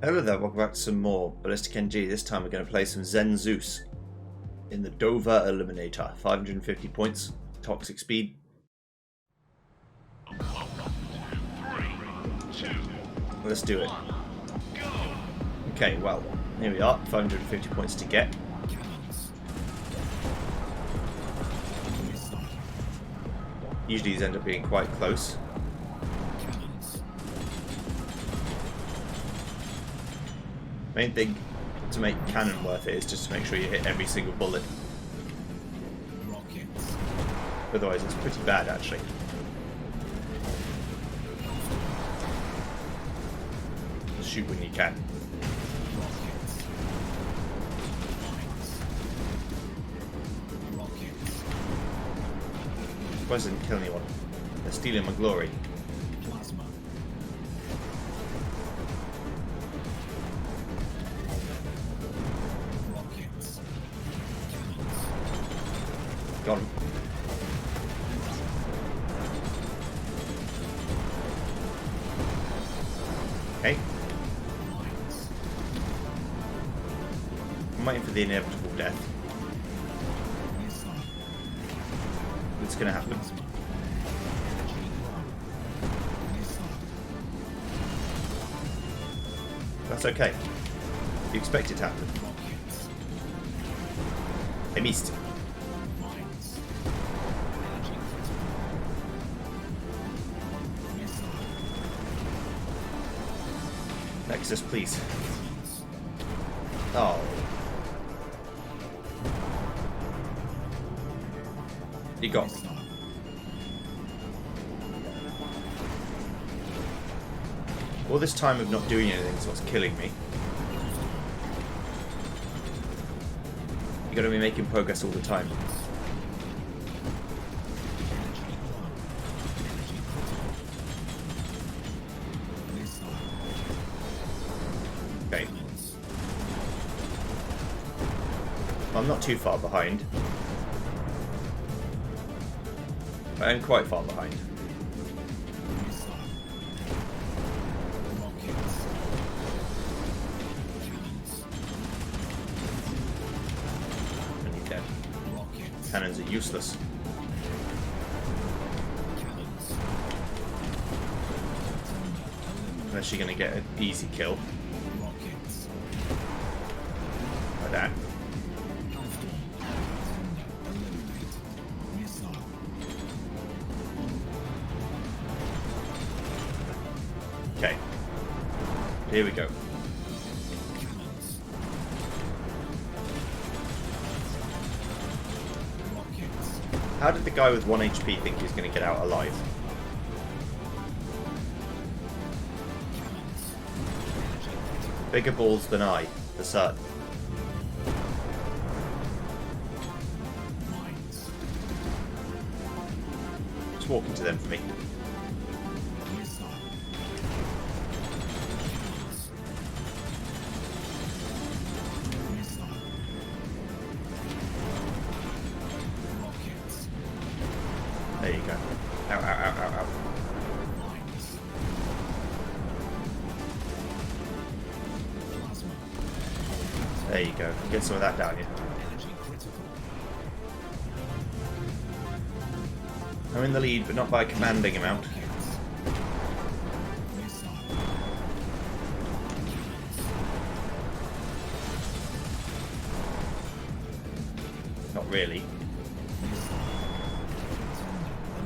Hello there, welcome back to some more BallisticNG. This time we're going to play some Zen Zeus in the Dover Eliminator. 550 points, toxic speed. Let's do it. Okay, well, here we are, 550 points to get. Usually these end up being quite close. Main thing to make cannon worth it is just to make sure you hit every single bullet. Otherwise it's pretty bad actually. Just shoot when you can. Surprised I didn't kill anyone. They're stealing my glory. Got him. Okay. I'm waiting for the inevitable death. It's gonna happen. That's okay. You expect it to happen. I missed. Nexus, please. Oh. You got me. All this time of not doing anything is what's killing me. You gotta be making progress all the time. Okay. I'm not too far behind. I am quite far behind. I need that. Cannons are useless. Unless you're going to get an easy kill. Like that. Okay, here we go. How did the guy with 1 HP think he was going to get out alive? Bigger balls than I, the sun. Just walk into them for me. There you go. Ow, ow, ow, ow, ow. There you go. Get some of that down here. I'm in the lead, but not by a commanding amount. Not really.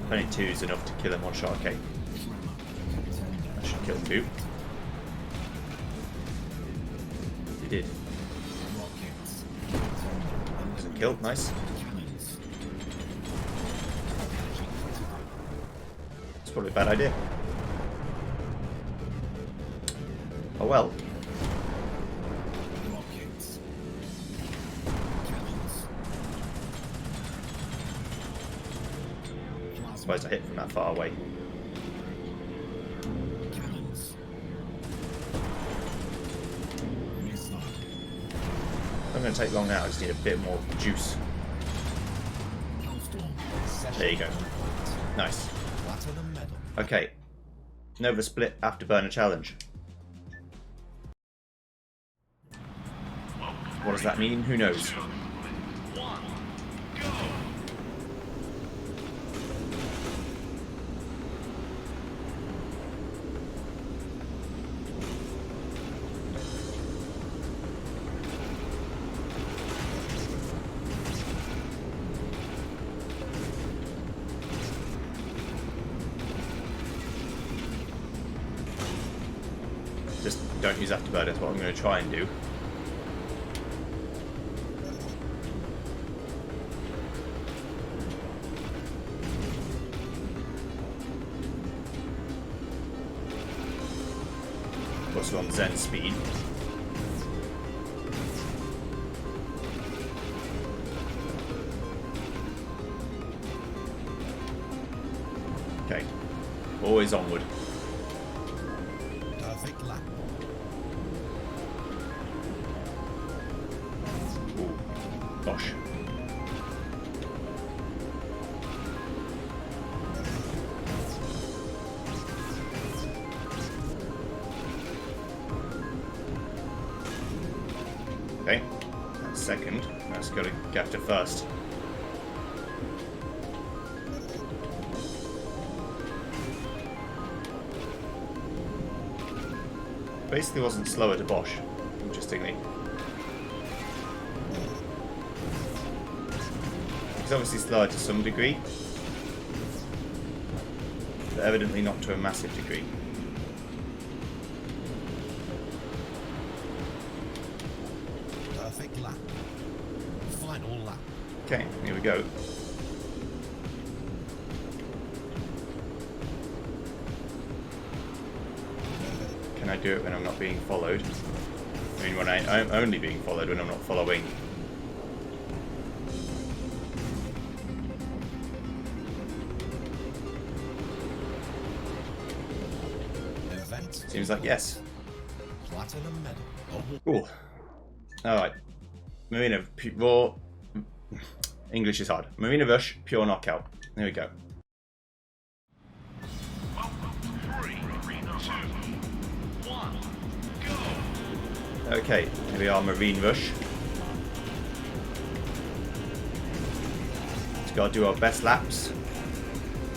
22 is enough to kill him one shot. Okay. I should kill 2. He did. Doesn't kill. Nice. It's probably a bad idea. Oh well. I suppose I hit from that far away. I'm going to take long now, I just need a bit more juice. There you go. Nice. Okay. Nova split afterburner challenge. What does that mean? Who knows? Just don't use afterburn, that's what I'm going to try and do. Of course, we're on Zen speed. Okay, always onward. Perfect lap. Ooh, gosh. Okay, that's second. Let's go to get to first. Basically wasn't slower to Bosch, interestingly. It's obviously slower to some degree, but evidently not to a massive degree. Perfect lap. Final lap. Okay, here we go. Can I do it when I'm not being followed? I mean, when I'm only being followed when I'm not following. Event. Seems like yes. Platinum medal. Ooh. Alright. Marina, raw. English is hard. Marina Rush, pure knockout. There we go. 3, 2, 1, go! Okay, here we are, Marine Rush. Just gotta do our best laps.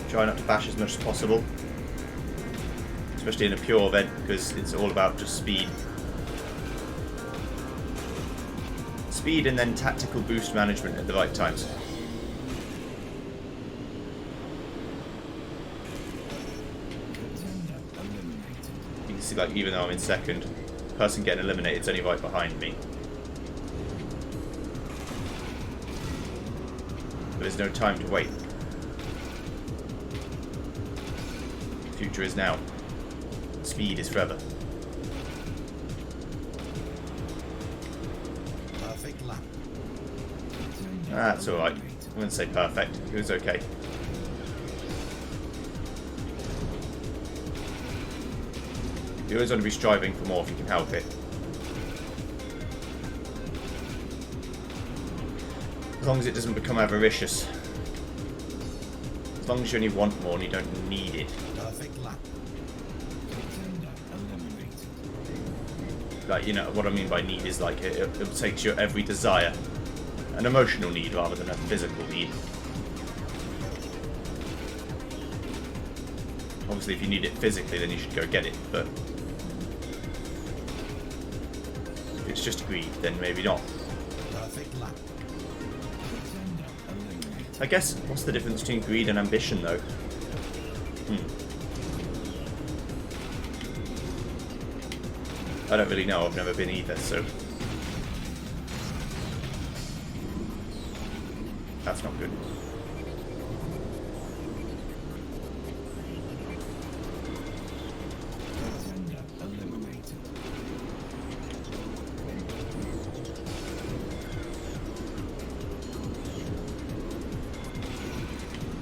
Try not to bash as much as possible. Especially in a pure event, because it's all about just speed. Speed and then tactical boost management at the right times. You can see, like, even though I'm in second, the person getting eliminated is only right behind me. But there's no time to wait. The future is now. Speed is forever. Perfect lap. That's alright. I wouldn't say perfect. It was okay. You always want to be striving for more if you can help it. As long as it doesn't become avaricious. As long as you only want more and you don't need it. Perfect lap. Like, you know, what I mean by need is like it takes your every desire. An emotional need rather than a physical need. Obviously, if you need it physically, then you should go get it, but if it's just greed, then maybe not. Perfect lap. I guess, what's the difference between greed and ambition, though? I don't really know, I've never been either, so that's not good.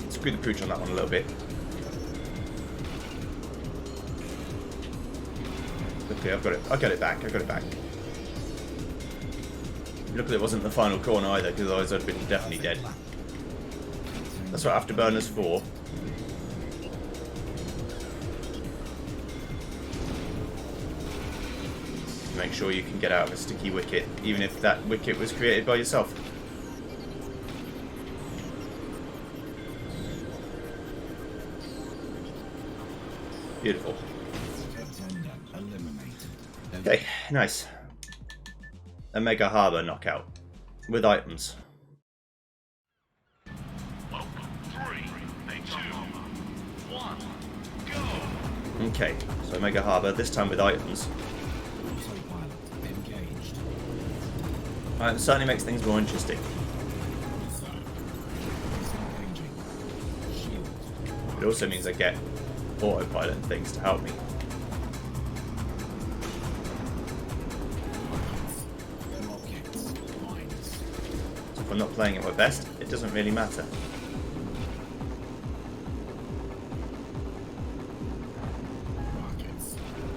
Screw the pooch on that one a little bit. Okay, I've got it. I got it back. I got it back. Luckily, it wasn't the final corner either, because otherwise I'd been definitely dead. That's what Afterburner's for. to make sure you can get out of a sticky wicket, even if that wicket was created by yourself. Beautiful. Okay, nice. A Mega Harbour knockout with items. Welcome. 3, 2, 1, go. Okay, so Mega Harbour, this time with items. It certainly makes things more interesting. It also means I get autopilot and things to help me. So if I'm not playing at my best, it doesn't really matter.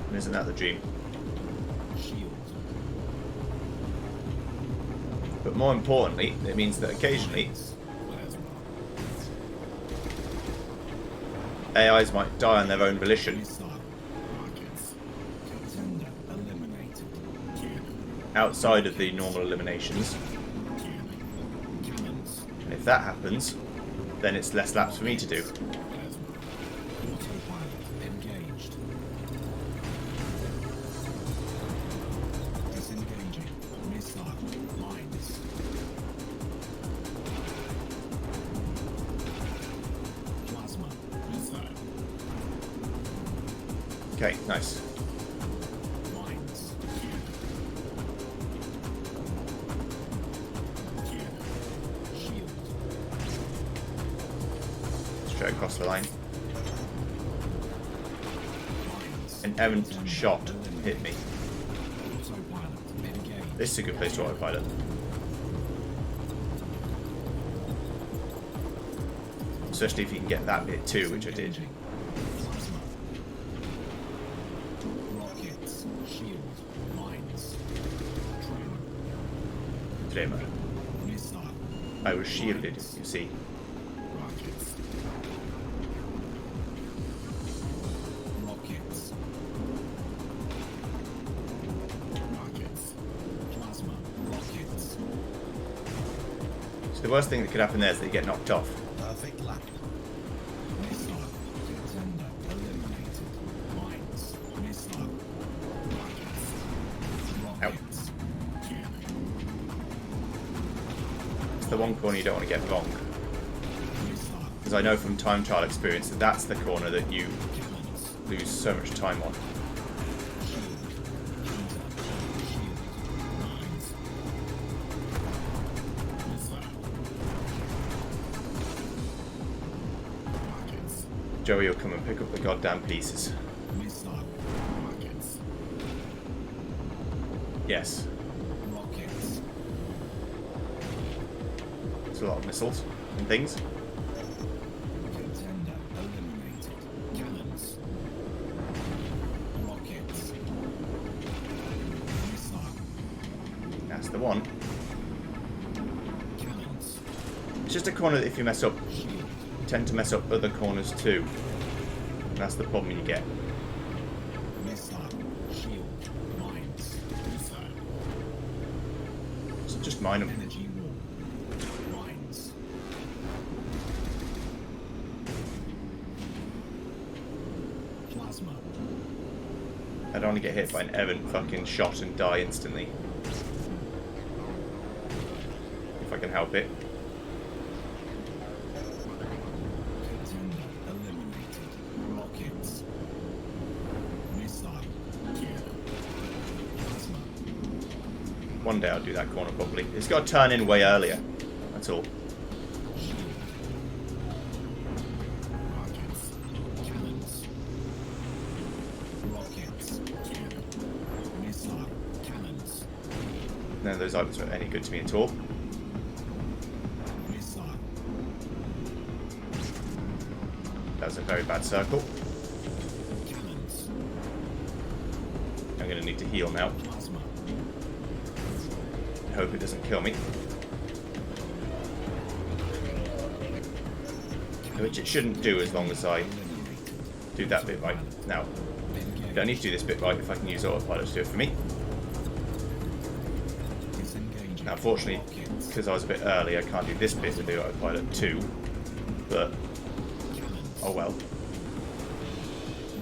And isn't that the dream? But more importantly, it means that occasionally AIs might die on their own volition. Outside of the normal eliminations. And if that happens, then it's less laps for me to do. Okay, nice. Straight across the line. An errant shot hit me. This is a good place to autopilot. Especially if you can get that bit too, which I did. Flamer. I was shielded, you see. So the worst thing that could happen there is that you get knocked off. Perfect lap. Out. It's the one corner you don't want to get wrong. Because I know from time trial experience that that's the corner that you lose so much time on. Joey will come and pick up the goddamn pieces. Yes. It's a lot of missiles and things. That's the one. It's just a corner that if you mess up, you tend to mess up other corners too. And that's the problem you get. So just mine them. I don't want to get hit by an errant fucking shot and die instantly. If I can help it. One day I'll do that corner properly. It's got to turn in way earlier. That's all. None of those items were any good to me at all. That was a very bad circle. I'm going to need to heal now. Hope it doesn't kill me. Which it shouldn't do as long as I do that bit right. Now, I don't need to do this bit right if I can use autopilot to do it for me. Now, fortunately, because I was a bit early, I can't do this bit with the autopilot 2. But, oh well.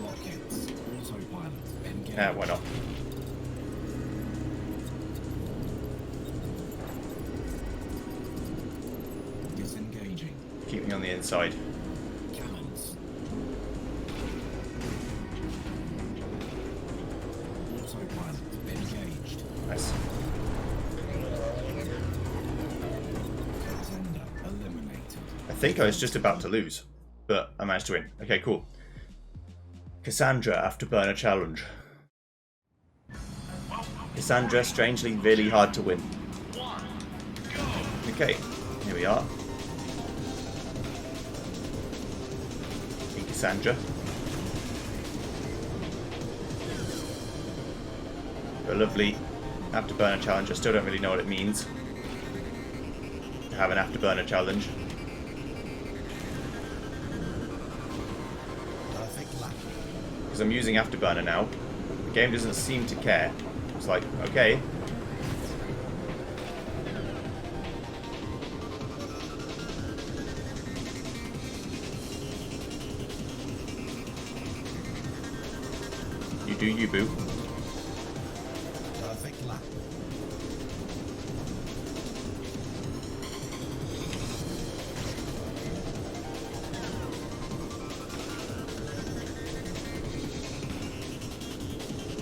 Rockets. Autopilot. Engage. Yeah, why not? Disengaging. Keeping on the inside. Cannons. Autopilot. Engaged. Nice. Contender eliminated. I think I was just about to lose, but I managed to win. Okay, cool. Cassandra Afterburner Challenge. Cassandra, strangely really hard to win. Okay, here we are. Hey, Cassandra. A lovely Afterburner Challenge. I still don't really know what it means to have an Afterburner Challenge. Perfect lap. Because I'm using Afterburner now. The game doesn't seem to care. It's like, okay. You do you, boo. Perfect lap.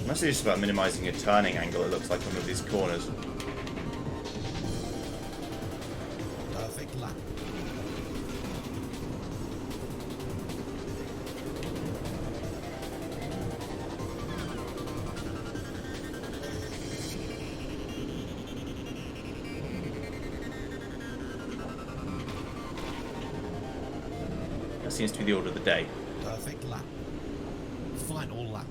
Mostly just about minimizing your turning angle, it looks like, on one of these corners. Perfect lap. That seems to be the order of the day. Perfect lap. Final lap.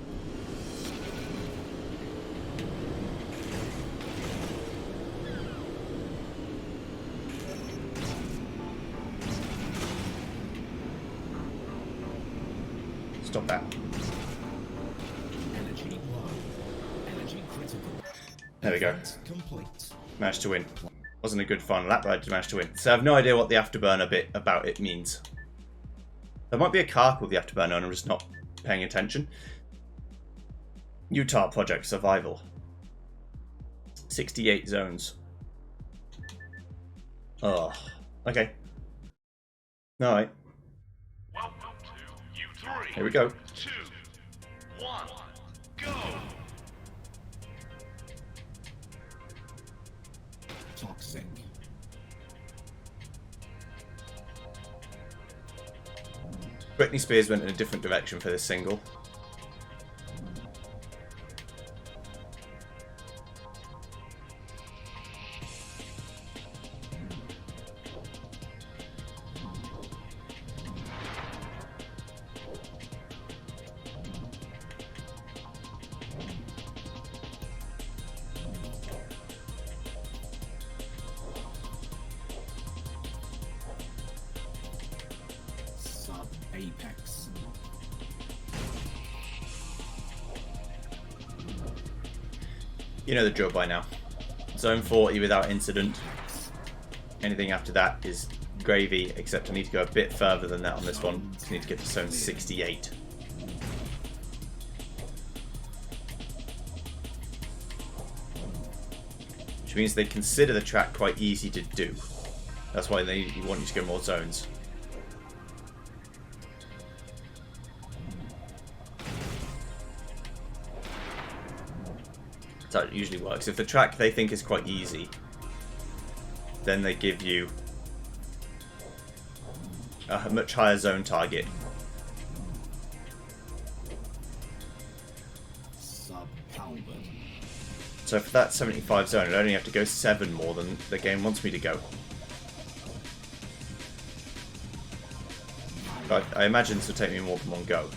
Stop that. Energy low. Energy critical. There we go. Complete. Managed to win. Wasn't a good fun lap, but I did manage to win. So I have no idea what the Afterburner bit about it means. There might be a car called the Afterburner and I'm just not paying attention. Utah Project Survival. 68 zones. Oh, okay. Alright, Welcome to U3. here we go. 2, 1, go! Toxic. Britney Spears went in a different direction for this single. Sub-apex. You know the drill by now. Zone 40 without incident. Anything after that is gravy, except I need to go a bit further than that on this one. I need to get to zone 68. Which means they consider the track quite easy to do. That's why they want you to go more zones. That's how it usually works. If the track they think is quite easy, then they give you a much higher zone target. Sub-Halberd. So for that 75 zone, I only have to go 7 more than the game wants me to go. But I imagine this will take me more than one go.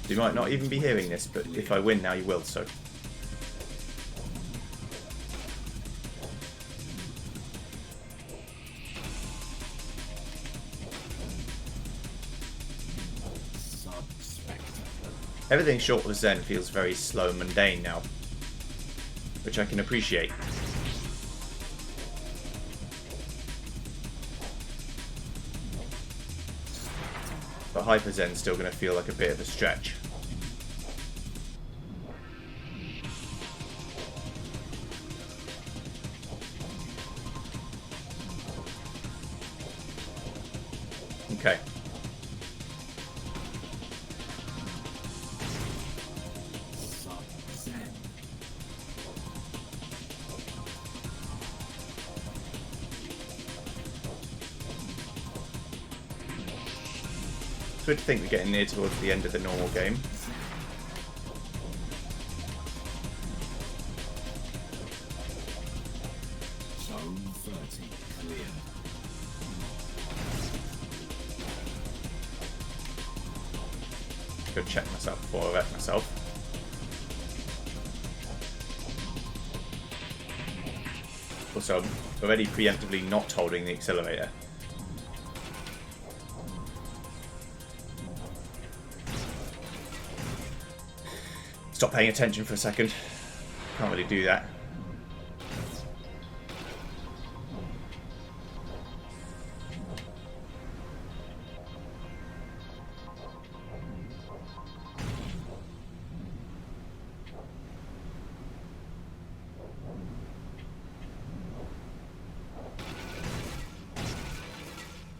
You might not even be hearing this, but if I win now, you will, so. Sub-Spectre. Everything short of Zen feels very slow and mundane now. which I can appreciate. But Hyper Zen's still going to feel like a bit of a stretch. Okay. Sub-Zen. It's good to think we're getting near towards the end of the normal game. Zone 30 clear. Go check myself before I wreck myself. Also, I'm already preemptively not holding the accelerator. Stop paying attention for a second. Can't really do that.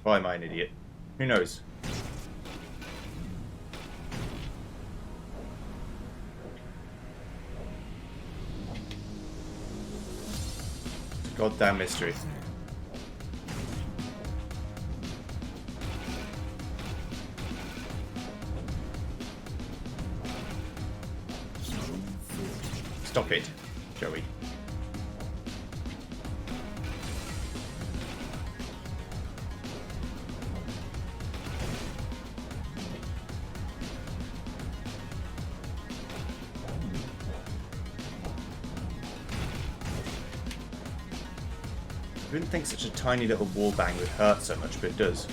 Why am I an idiot? Who knows? Goddamn mystery. Zone 40. Stop it, Joey. I wouldn't think such a tiny little wall bang would hurt so much, but it does.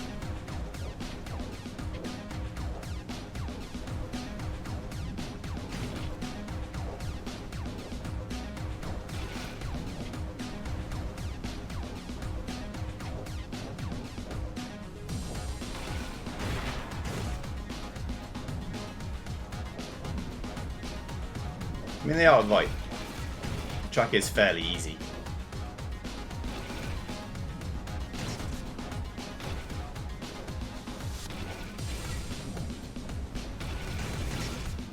I mean, they are right. The track is fairly easy.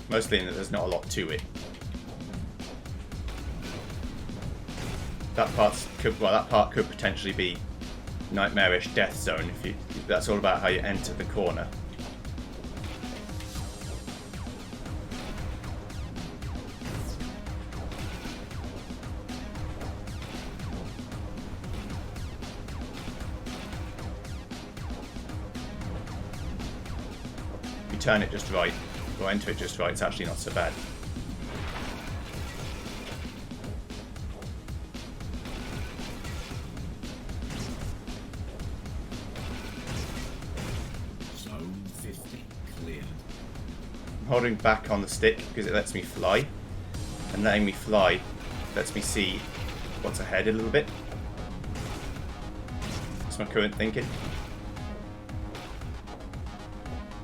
Mostly in that there's not a lot to it. That part could potentially be nightmarish death zone if that's all about how you enter the corner. If you turn it just right, or enter it just right, it's actually not so bad. Zone 50 cleared. I'm holding back on the stick because it lets me fly, and letting me fly lets me see what's ahead a little bit. That's my current thinking.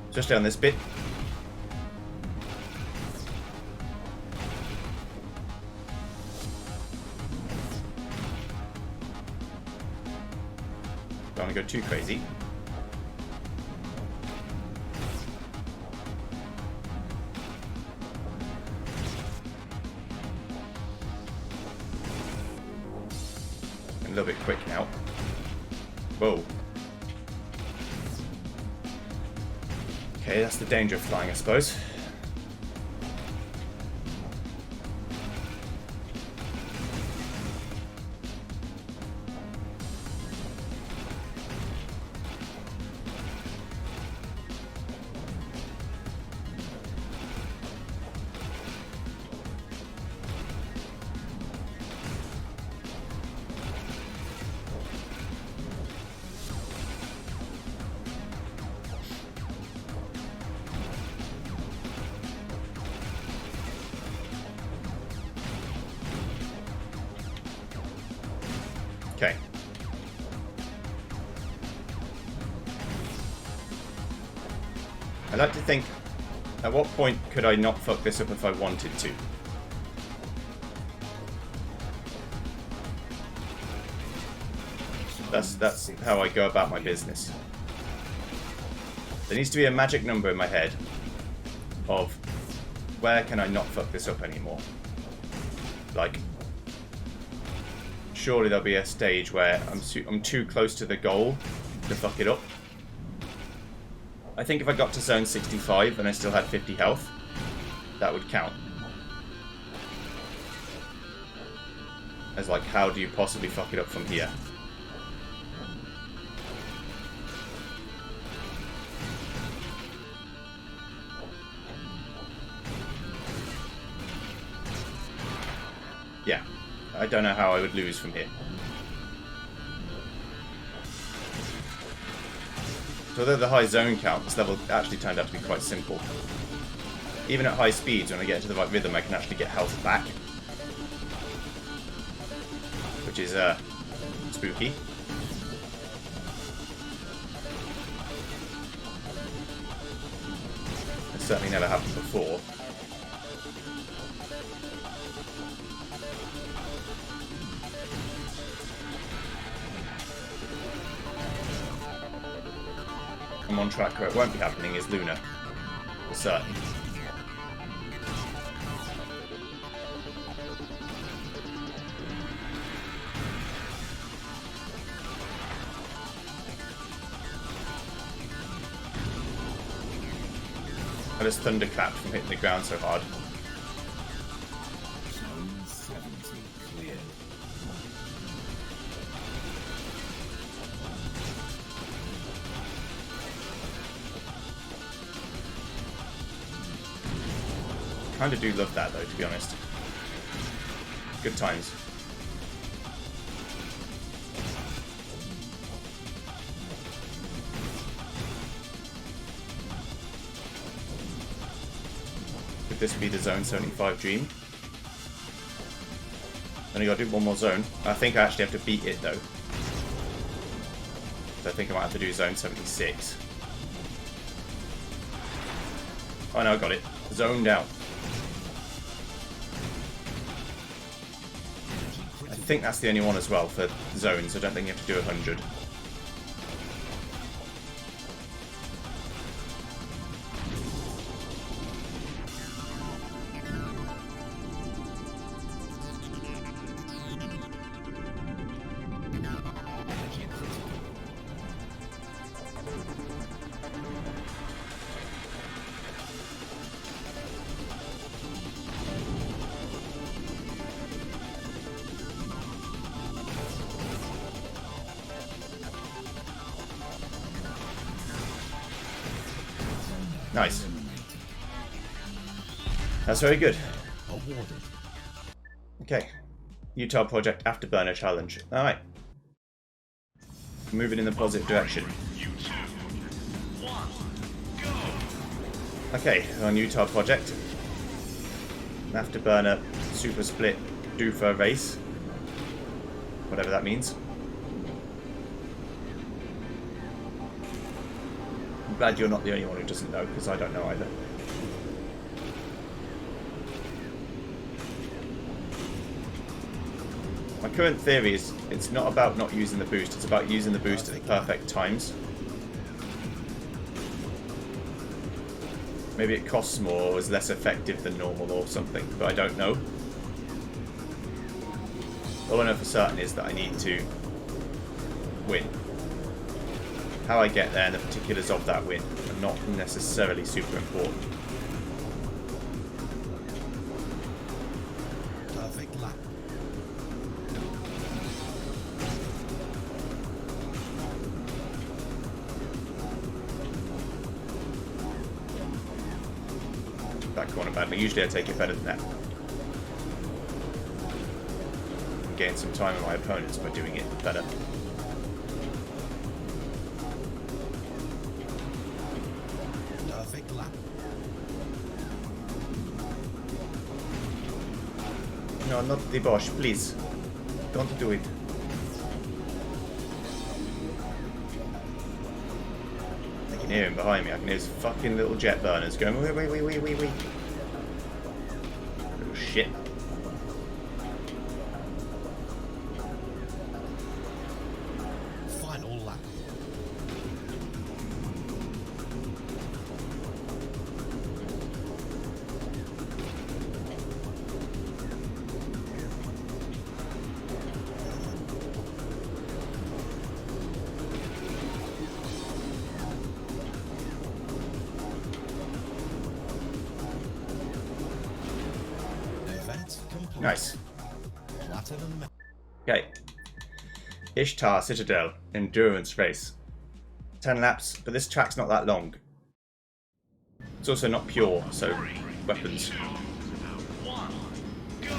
Especially on this bit. Don't want to go too crazy. A little bit quick now. Whoa. Okay, that's the danger of flying, I suppose. Okay. I'd like to think, at what point could I not fuck this up if I wanted to? That's how I go about my business. There needs to be a magic number in my head of where can I not fuck this up anymore? Like, surely there'll be a stage where I'm too close to the goal to fuck it up. I think if I got to zone 65 and I still had 50 health, that would count. As like, how do you possibly fuck it up from here? Yeah, I don't know how I would lose from here. So although the high zone count, this level actually turned out to be quite simple. Even at high speeds, when I get into the right rhythm, I can actually get health back. Which is, spooky. It's certainly never happened before. I'm on track where it won't be happening is Luna. For certain. I just thunderclapped from hitting the ground so hard. Zone 70 clear. Kinda do love that though, to be honest. Good times. Could this be the zone 75 dream? Only gotta do one more zone. I think I actually have to beat it though. So I think I might have to do zone 76. Oh no, I got it. Zoned out. I think that's the only one as well for zones. I don't think you have to do 100. Nice. That's very good. Okay. Utah Project Afterburner Challenge. Alright. Moving in the positive direction. You 2, 1, go! Okay, on Utah Project. Afterburner Super Split Doofer Race. Whatever that means. I'm glad you're not the only one who doesn't know, because I don't know either. My current theory is it's not about not using the boost, it's about using the boost at the perfect times. Maybe it costs more or is less effective than normal or something, but I don't know. All I know for certain is that I need to win. How I get there and the particulars of that win are not necessarily super important. Perfect lap. That corner badly. Usually I take it better than that. And gain some time on my opponents by doing it better. Perfect lap. No, not the Bosch, please. Don't do it. hear him behind me. I can hear his fucking little jet burners going wee wee wee wee wee wee. Little shit. Final lap. Event complete. Nice. Platinum. Okay. Ishtar Citadel Endurance Race. 10 laps, but this track's not that long. It's also not pure, so weapons. 2, 1, go!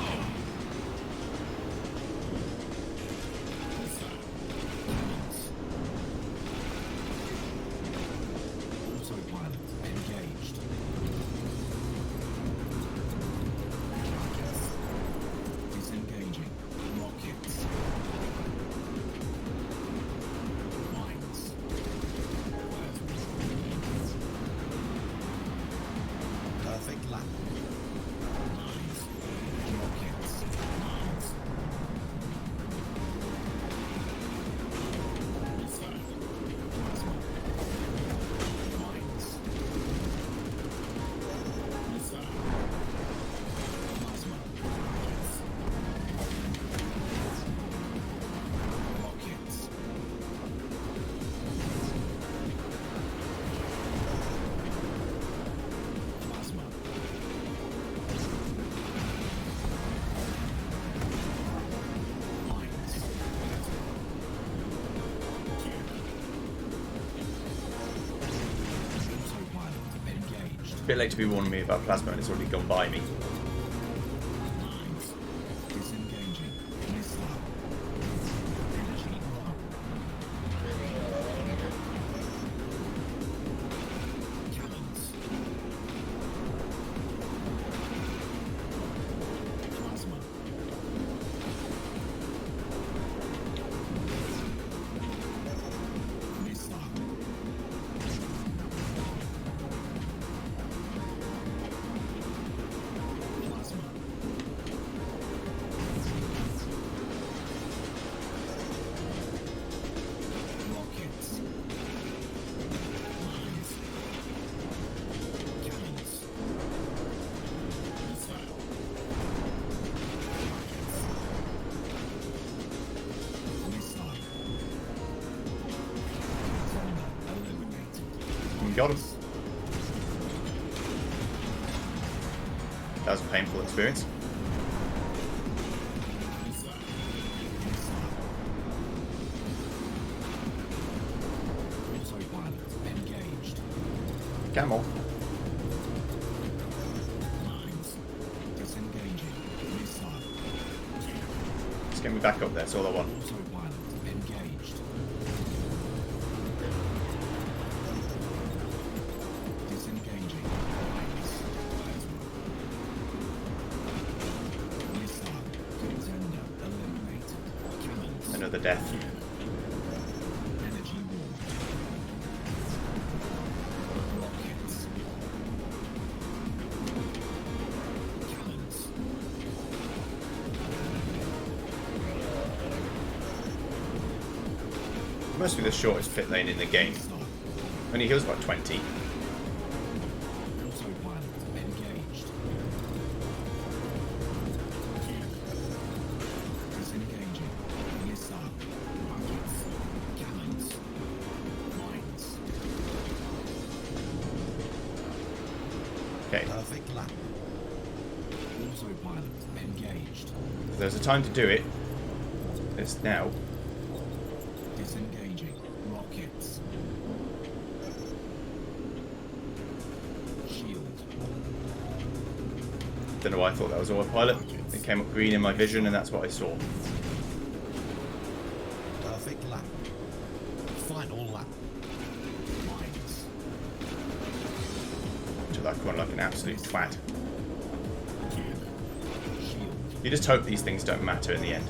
Autopilot engaged. Disengaging. Rockets. Mines. Perfect lap. Mines. Rockets. Mines. Missile. Plasma. Mines. Missile. Plasma. Rockets. Plasma. Mines. Autopilot engaged. A bit late to be warning me about plasma and it's already gone by me. Mines. Disengaging. Missile. Energy bomb. Cannons. Plasma. Missile. Plasma. Rockets. Mines. Cannons. Missile. Missile. Thunder eliminated. Got him. That was a painful experience. Missile. Missile. Autopilot engaged. Camel. Mines. Disengaging. Missile. Just get me back up there, that's all I want. Autopilot engaged. Disengaging. Mines. Missile. Contender eliminated. Cannons. Another death. Energy war. Rockets. Cannons. It must be the shortest pit lane in the game. Missile. Only heals about 20. Autopilot engaged. Disengaging. Missile. Rockets. Cannons. Mines. Okay, Perfect lap. Autopilot engaged. if there's a time to do it. It's now. Disengaging. Rockets. Shield. Don't know why I thought that was autopilot. It came up green in my vision and that's what I saw. Perfect lap. Final lap. Mines. Took that corner like an absolute twat. Shield. You just hope these things don't matter in the end.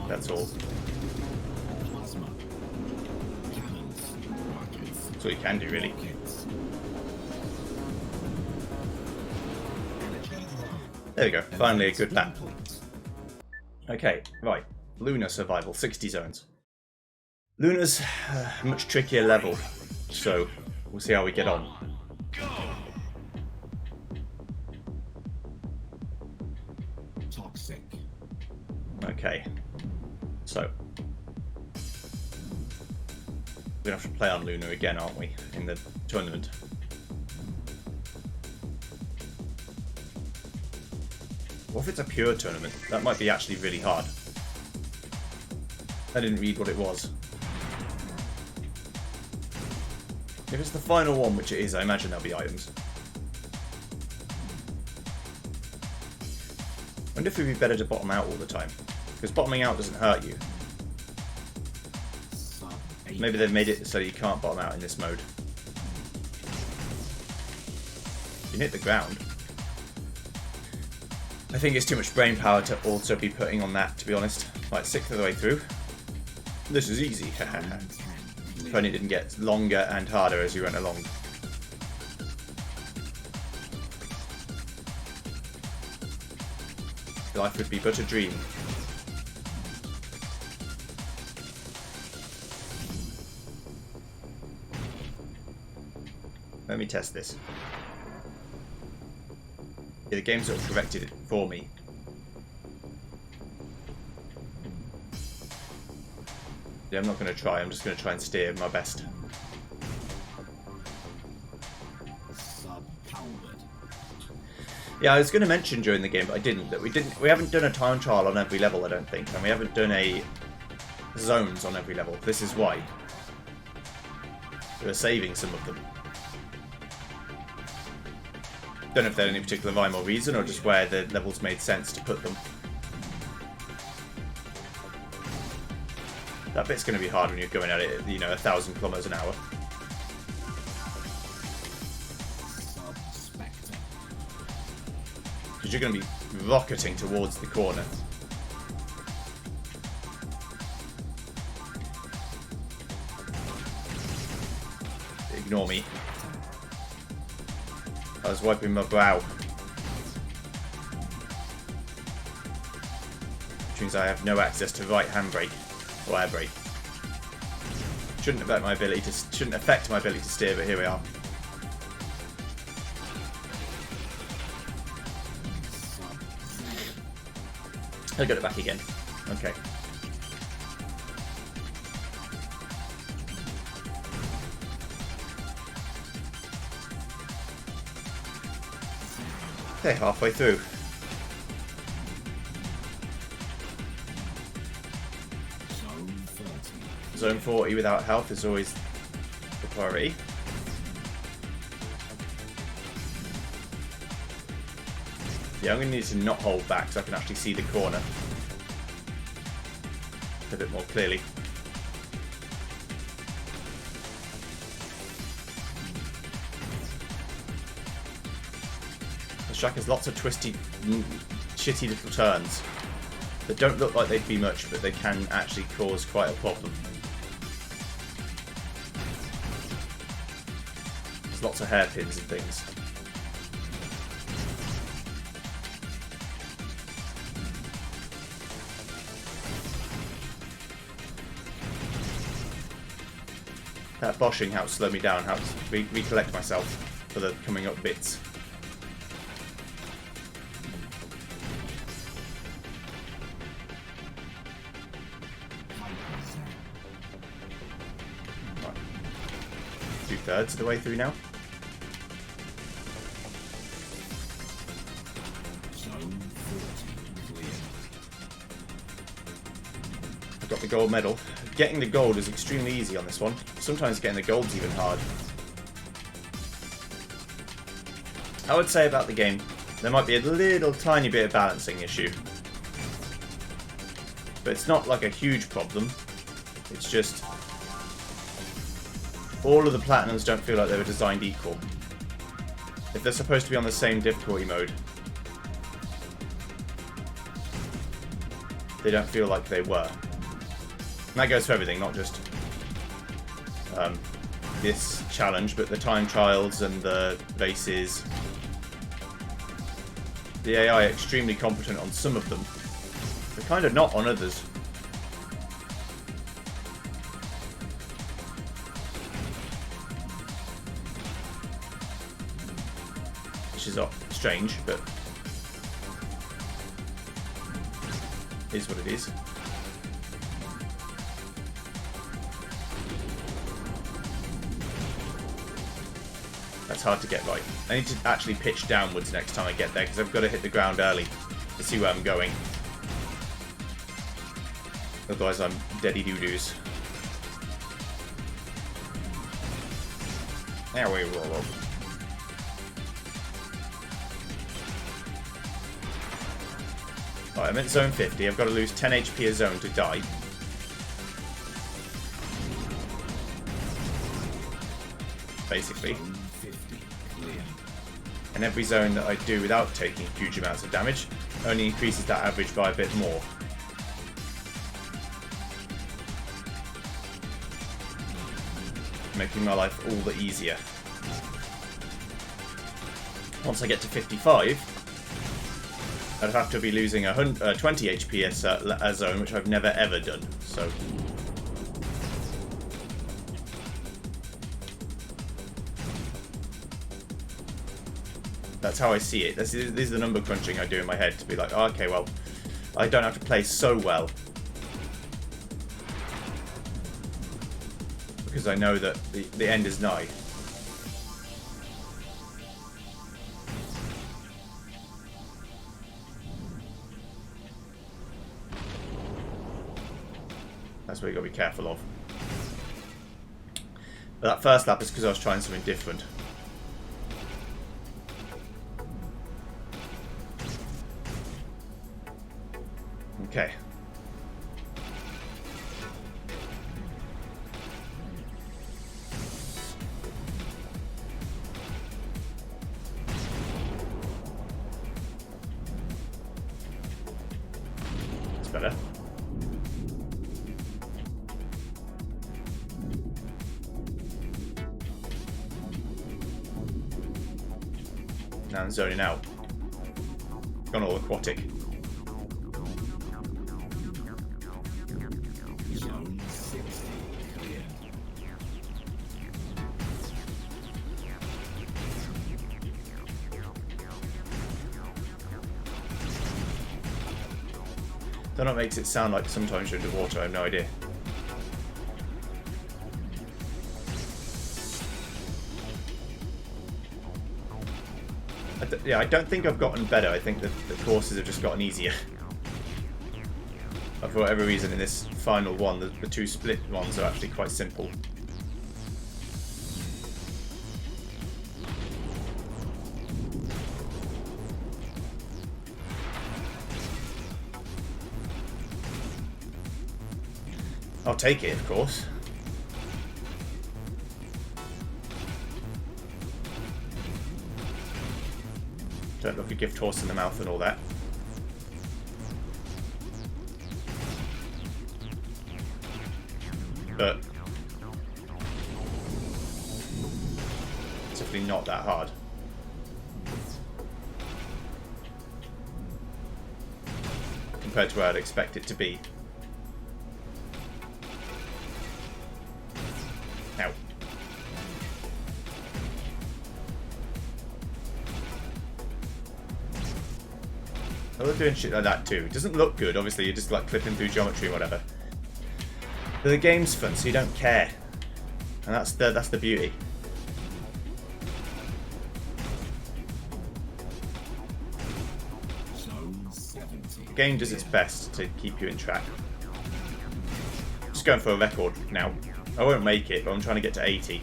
That's all. Plasma. Cannons. Rockets. That's all you can do, really. Rockets. There we go. Finally a good lap. Complete. Okay, right. Lunar survival, 60 zones. Lunar's a much trickier level, so we'll see how we get on. Go. Toxic. Okay, so we're gonna have to play on Lunar again, aren't we, in the tournament? What if it's a pure tournament? That might be actually really hard. I didn't read what it was. If it's the final one, which it is, I imagine there'll be items. I wonder if it would be better to bottom out all the time. Because bottoming out doesn't hurt you. Sub 8. Maybe they've made it so you can't bottom out in this mode. You can hit the ground. I think it's too much brain power to also be putting on that, to be honest. Like, 6th of the way through. This is easy. If only it didn't get longer and harder as you went along. Life would be but a dream. Let me test this. Yeah, the game sort of corrected it for me. Yeah, I'm not going to try. I'm just going to try and steer my best. Sub Halbert. Yeah, I was going to mention during the game, but I didn't. That we haven't done a time trial on every level, I don't think, and we haven't done a zones on every level. This is why. We're saving some of them. Don't know if there's any particular rhyme or reason, or just where the levels made sense to put them. That bit's going to be hard when you're going at it, you know, 1,000 kilometers an hour. Sub Spectre. Because you're going to be rocketing towards the corner. Ignore me. I was wiping my brow. Which means I have no access to right handbrake or air brake. Shouldn't affect my ability to steer, but here we are. I'll get it back again. Okay. Okay, halfway through. Zone 30. Zone 40 without health is always the priority. Yeah, I'm going to need to not hold back so I can actually see the corner a bit more clearly. The track has lots of twisty, shitty little turns that don't look like they'd be much, but they can actually cause quite a problem. There's lots of hairpins and things. That boshing helps slow me down, helps recollect myself for the coming up bits. Right. 2/3 of the way through now. Zone 40 clear. I've got the gold medal. Getting the gold is extremely easy on this one. Sometimes getting the gold's even hard. I would say about the game, there might be a little tiny bit of balancing issue. But it's not like a huge problem. It's just all of the platinums don't feel like they were designed equal. If they're supposed to be on the same difficulty mode, they don't feel like they were. And that goes for everything, not just this challenge, but the time trials and the races. the AI extremely competent on some of them, but kind of not on others. Which is strange, but is what it is. That's hard to get right. I need to actually pitch downwards next time I get there, because I've got to hit the ground early to see where I'm going. Otherwise I'm deady doo-doos. There we roll. Right, I'm at zone 50. I've got to lose 10 HP a zone to die. Basically. Zone 50 clear. And every zone that I do without taking huge amounts of damage only increases that average by a bit more. Making my life all the easier. Once I get to 55, I'd have to be losing 20 HP a zone, which I've never ever done. So that's how I see it. This is the number crunching I do in my head to be like, oh, okay, well, I don't have to play so well because I know that the end is nigh. That's what you got to be careful of. But that first lap is because I was trying something different. Okay. It's better. Now I'm zoning out. Gone all aquatic. Zone 60 clear. Don't know what makes it sound like sometimes you're underwater, I have no idea. Yeah, I don't think I've gotten better. I think that the courses have just gotten easier. But for whatever reason, in this final one, the two split ones are actually quite simple. I'll take it, of course. Don't look a gift horse in the mouth and all that. But it's definitely not that hard. Compared to where I'd expect it to be. Ow. I love doing shit like that too. It doesn't look good, obviously, you're just like clipping through geometry or whatever. But the game's fun, so you don't care. And that's the beauty. Zone 70. The game does its best to keep you in track. Just going for a record now. I won't make it, but I'm trying to get to 80.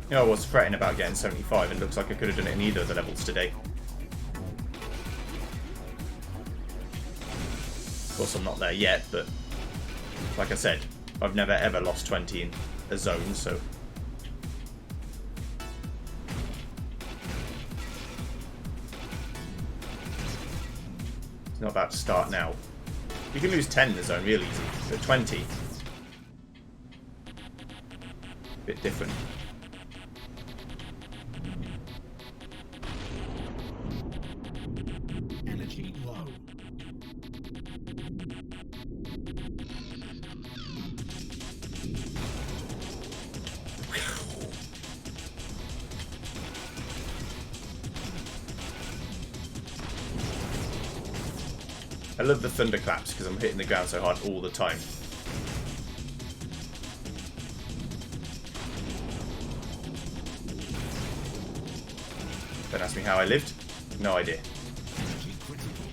You know, I was fretting about getting 75, and it looks like I could have done it in either of the levels today. Of course, I'm not there yet, but like I said, I've never ever lost 20 in a zone, so. It's not about to start now. You can lose 10 in the zone real easy, but 20. Bit different. Energy low. I love the thunderclaps because I'm hitting the ground so hard all the time. Don't ask me how I lived. No idea. Energy critical.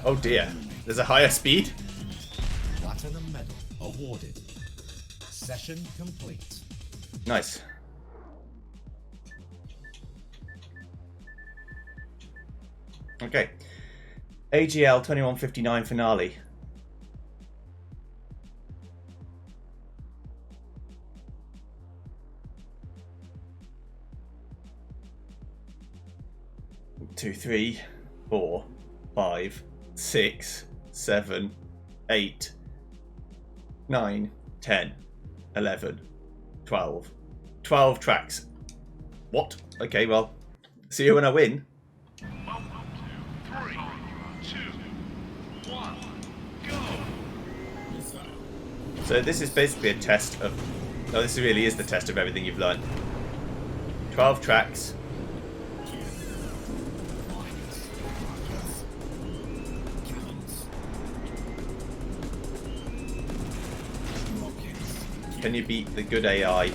Oh dear. There's a higher speed? Platinum medal awarded. Session complete. Nice. Okay. AGL 2159 finale. Two, 3, 4, 5, 6, 7, 8, 9, 10, 11, 12. 12 tracks. What? Okay, well, see you when I win. 3, 2, 1, go! So this is basically a test of... Oh, this really is the test of everything you've learned. 12 tracks. Can you beat the good AI?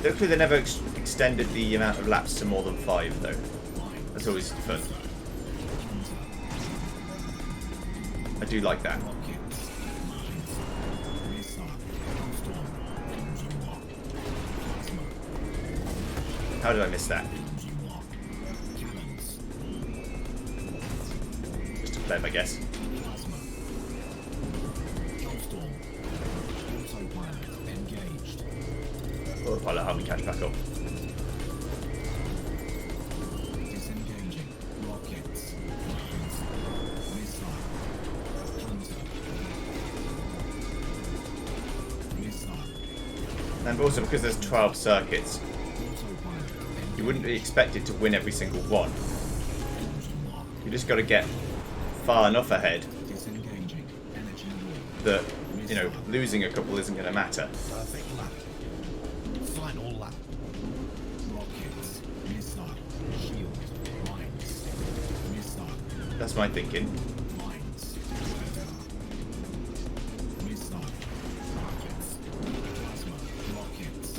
Hopefully they never extended the amount of laps to more than 5 though. That's always fun. I do like that. How did I miss that? Just a pleb, I guess. Autopilot help me catch back up. Disengaging. Rockets. Missile. Hunter. Missile. And also because there's 12 circuits, Autopilot. you wouldn't be expected to win every single one. You just got to get far enough ahead Disengaging. Energy low. that, you know, losing a couple isn't going to matter. Perfect lap. Final lap. Rockets. Missile. Shield. Mines. Missile. That's my thinking. Mines. Missile. Rockets. Plasma. Rockets.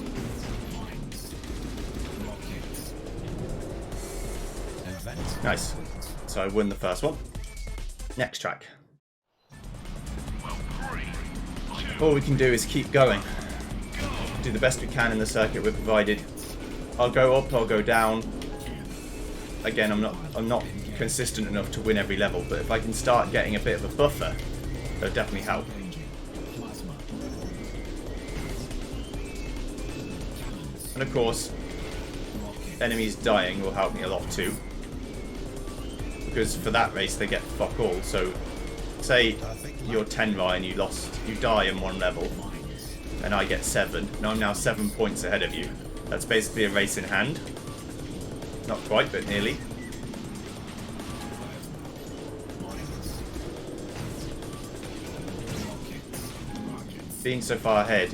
Mines. Rockets. Event. Nice. So I won the first one. Next track. Well, 3, 2, All we can do is keep going. Do the best we can in the circuit we're provided. I'll go up, I'll go down. Again, I'm not consistent enough to win every level, but if I can start getting a bit of a buffer, that'll definitely help. Engaging. Plasma. And of course, enemies dying will help me a lot too. Because for that race they get fuck all. So say you're 10 Ryan, you die in one level, and I get 7. Now I'm now 7 points ahead of you. That's basically a race in hand. Not quite, but nearly. Being so far ahead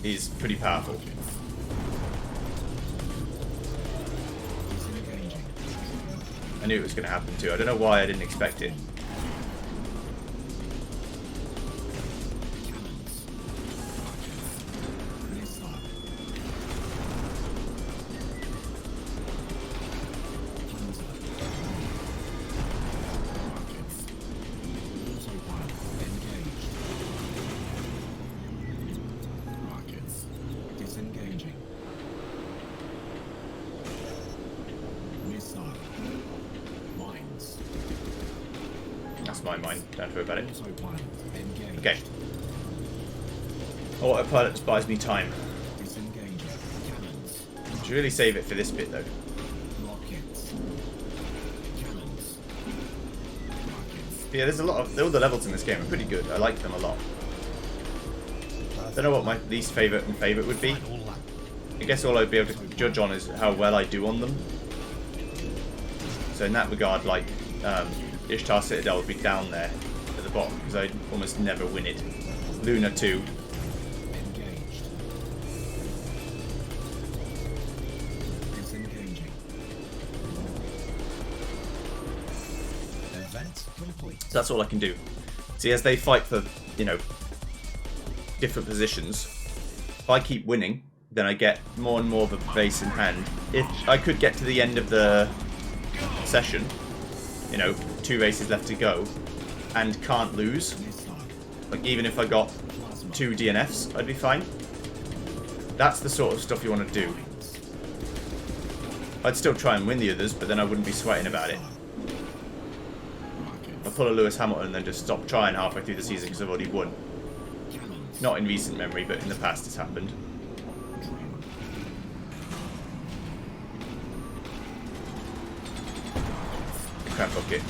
is pretty powerful. I knew it was going to happen too. I don't know why I didn't expect it. Disengaging. Missile. Mines. That's my mind. Don't worry about it. Autopilot. Engage. Okay. Autopilot just buys me time. Disengaging. Cannons. Should really save it for this bit though. Rockets. Cannons. Rockets. But yeah, there's a lot of all the levels in this game are pretty good. I like them a lot. Don't know what my least favourite and favourite would be. Final lap. I guess all I'd be able to judge on is how well I do on them. So in that regard, like Ishtar Citadel would be down there at the bottom because I almost never win it. Luna 2. Engaged. Disengaging. Event complete. So that's all I can do. See, as they fight for, you know, different positions, if I keep winning, then I get more and more of a base in hand. If I could get to the end of the session, you know, 2 races left to go, and can't lose, like even if I got 2 DNFs, I'd be fine. That's the sort of stuff you want to do. I'd still try and win the others, but then I wouldn't be sweating about it. I pull a Lewis Hamilton and then just stop trying halfway through the season because I've already won. Not in recent memory, but in the past it's happened. Crap bucket.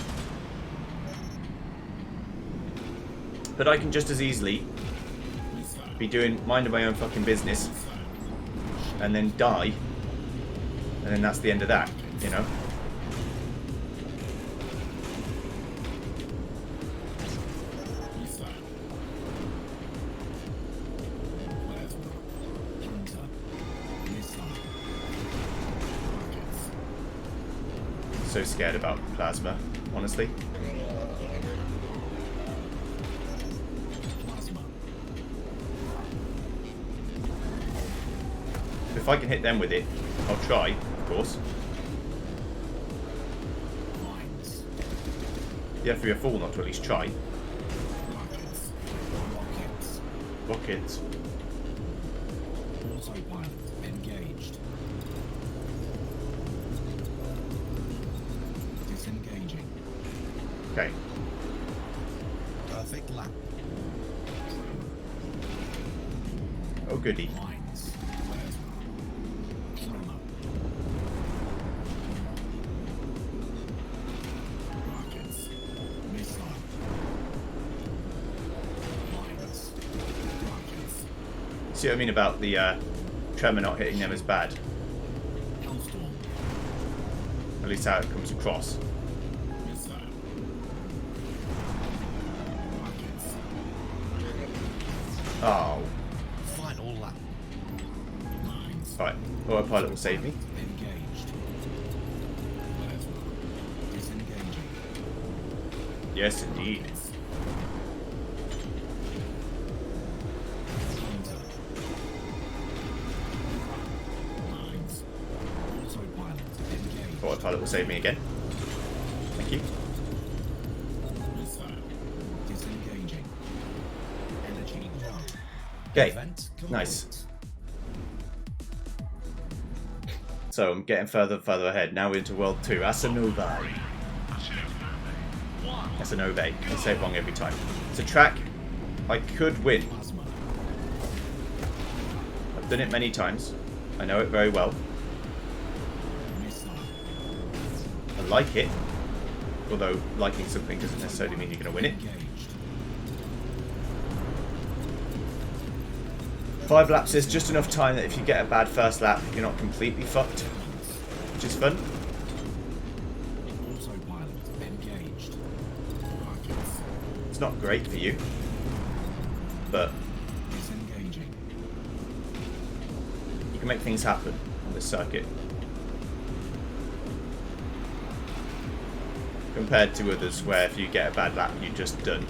But I can just as easily be minding my own fucking business and then die, and then that's the end of that, you know? So scared about plasma, honestly. If I can hit them with it, I'll try, of course. You have to be a fool not to at least try. Rockets. Autopilot engaged. Disengaging. Okay. Perfect lap. Oh goody. Lines. Climber. Rockets. Missile. Lines. Rockets. See what I mean about the tremor not hitting them as bad? Hellstorm. At least how it comes across. Missile. Rockets. Oh. Final lap. Lines. Alright. Autopilot will save me. Engaged. Disengaging. Yes, indeed. Counter. Lines. Autopilot engaged. Autopilot will save me again. Thank you. Missile. Disengaging. Energy low. Okay. Event complete. Nice. So I'm getting further and further ahead. Now we're into World 2. Asanobe. Asanobe. I say it wrong every time. It's a track I could win. Plasma. I've done it many times. I know it very well. Missile. I like it. Although liking something doesn't necessarily mean you're going to win it. Engaged. 5 laps is just enough time that if you get a bad first lap, you're not completely fucked. Which is fun. Autopilot engaged. Rockets. It's not great for you. But Disengaging. you can make things happen on this circuit. Compared to others where if you get a bad lap, you're just done.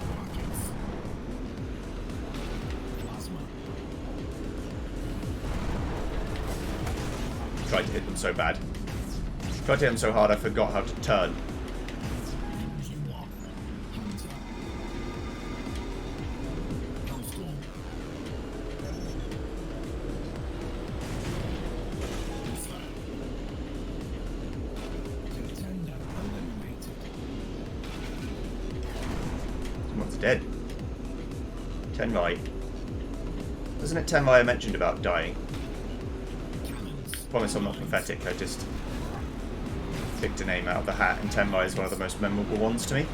Rockets. Plasma. Tried to hit them so bad. Tried to hit them so hard I forgot how to turn. Energy lock. Hunter. Hellstorm. Missile. Contender eliminated. Someone's dead. Tenrai. Wasn't it Tenrai I mentioned about dying? Promise I'm not pathetic, I just picked a name out of the hat, and Tenrai is one of the most memorable ones to me.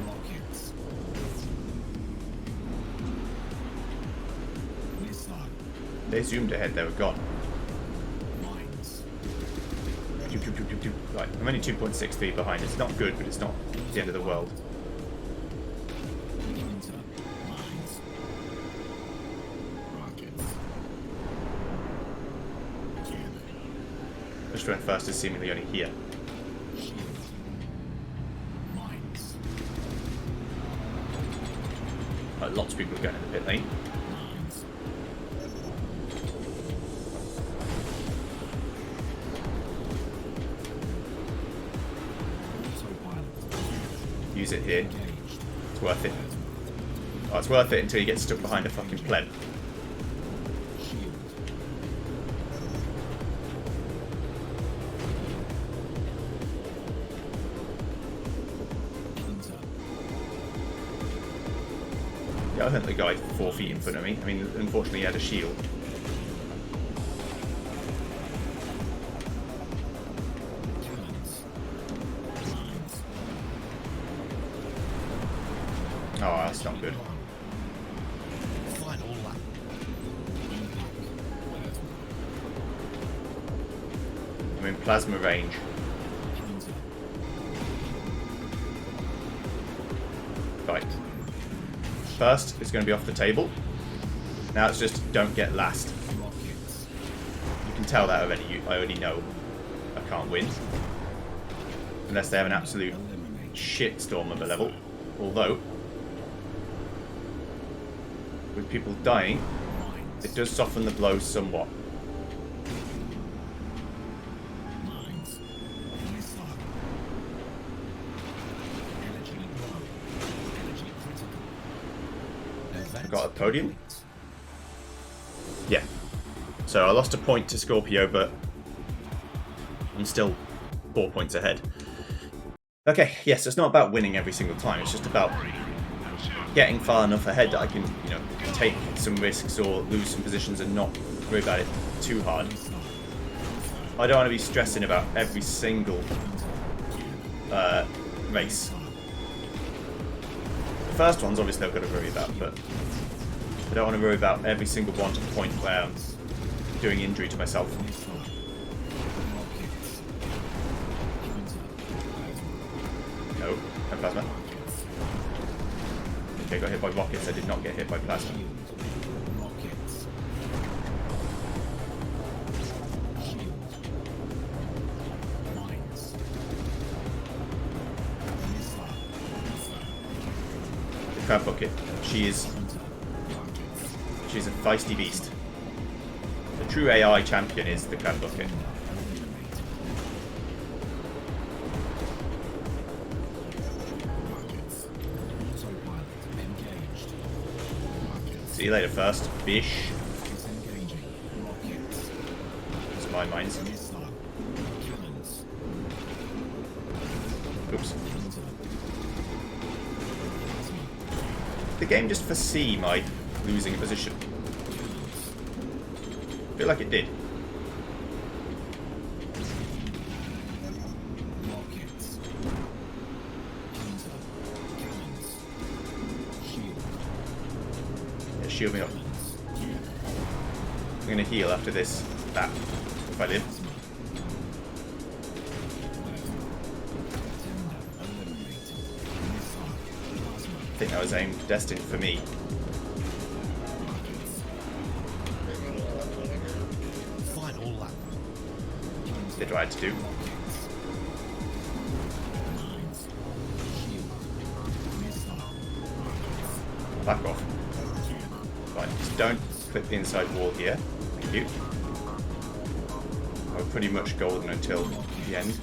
Rockets. Missile. They zoomed ahead, they were gone. Mines. Right, I'm only 2.6 feet behind. It's not good, but it's not the end of the world. Hunter. Mines. Rockets. Cannon. Push run first is seemingly only here. Shield. Mines. Lots of people are going in the pit lane. Mines. Autopilot. Use it here. Engaged. It's worth it. Oh, it's worth it until you get stuck behind a fucking pleb. Shield. Hunter. Yeah, I think the guy 4 feet in front of me. I mean, unfortunately he had a shield. Cannons. Mines. Oh, that's not good. Final lap. Impact. I'm in plasma range. Hunter. Right. First is going to be off the table. Now it's just don't get last. Rockets. You can tell that already. I already know I can't win. Unless they have an absolute Eliminate. shitstorm of a level. Although, with people dying, Mines. it does soften the blow somewhat. Mines. Missile. Energy low. Energy critical. Event I got a podium. complete. Yeah. So I lost a point to Scorpio, but I'm still 4 points ahead. Okay, yes, it's not about winning every single time. It's just about getting far enough ahead that I can, you know, take some risks or lose some positions and not worry about it too hard. I don't want to be stressing about every single race. The first one's obviously I've got to worry about, but I don't want to worry about every single one to the point where I'm doing injury to myself. Missile. Rockets. Hunter. No, no plasma. Okay, got hit by rockets. I did not get hit by plasma. Shield. Rockets. Shield. Mines. Missile. The crab bucket. She's Hunter. Rockets. a feisty beast. The true AI champion is the crab bucket. Eliminate. Rockets. Autopilot engaged. Rockets. See you later, first. Bish. Disengaging. Rockets. That's my mines. Missile. Cannons. Oops. Hunter. The game just foresee my losing a position. Cannons. I feel like it did. Rockets. Hunter. Cannons. Shield. Yeah, shield me up. Cannons. I'm gonna heal after this. That. If I live. Tender eliminated. Missile. Plasma. I think that was aimed destined for me. Rockets. Final lap. Did what I had to do. Rockets. Mines. Shield. Missile. Back off. Right, just don't clip the inside wall here. Thank you. I'm pretty much golden until the end.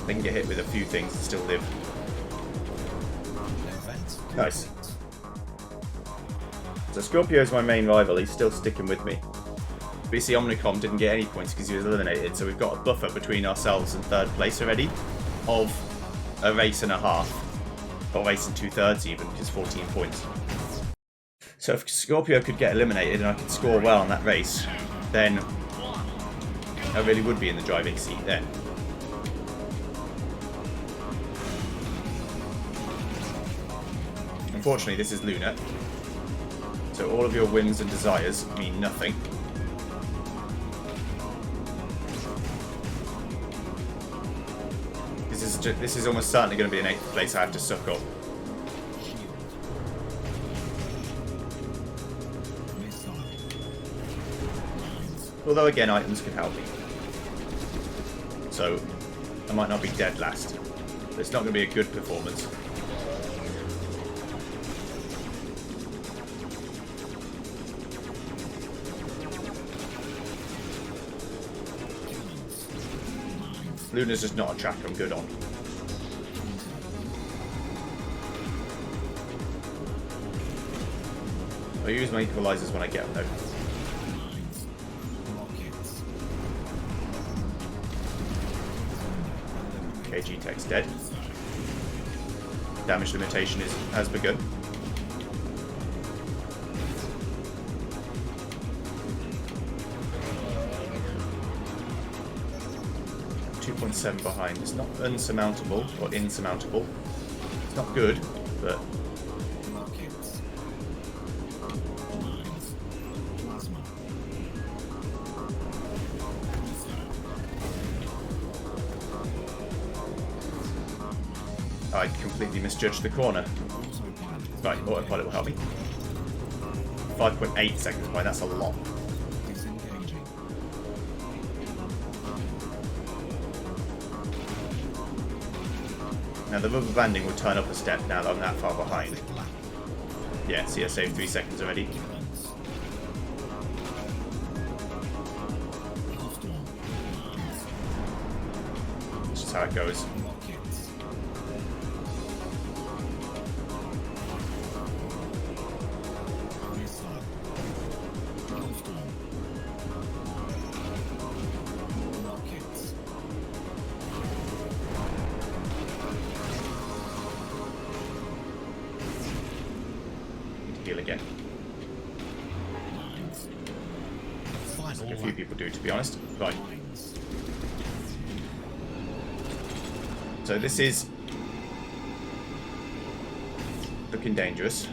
They can get hit with a few things and still live. Event. Nice. So Scorpio's my main rival. He's still sticking with me. But you see, Omnicom didn't get any points because he was eliminated, so we've got a buffer between ourselves and third place already of a race and a half. Or a race and 2/3 even, which is 14 points. So if Scorpio could get eliminated and I could score well on that race, then I really would be in the driving seat then. Unfortunately, this is Luna, so all of your whims and desires mean nothing. This is almost certainly going to be an 8th place I have to suck up. Although again, items can help me. So I might not be dead last. But it's not going to be a good performance. Luna's just not a track I'm good on. I use my equalizers when I get them though. KG Tech's dead. Damage limitation has begun. .7 behind. It's not unsurmountable or insurmountable. It's not good, but I completely misjudged the corner. Right, autopilot will help me. 5.8 seconds behind, that's a lot. Now the rubber banding will turn up a step now that I'm that far behind. Yeah, see I saved 3 seconds already. That's just how it goes. Again. Like a few people do, to be honest. Right. So this is looking dangerous.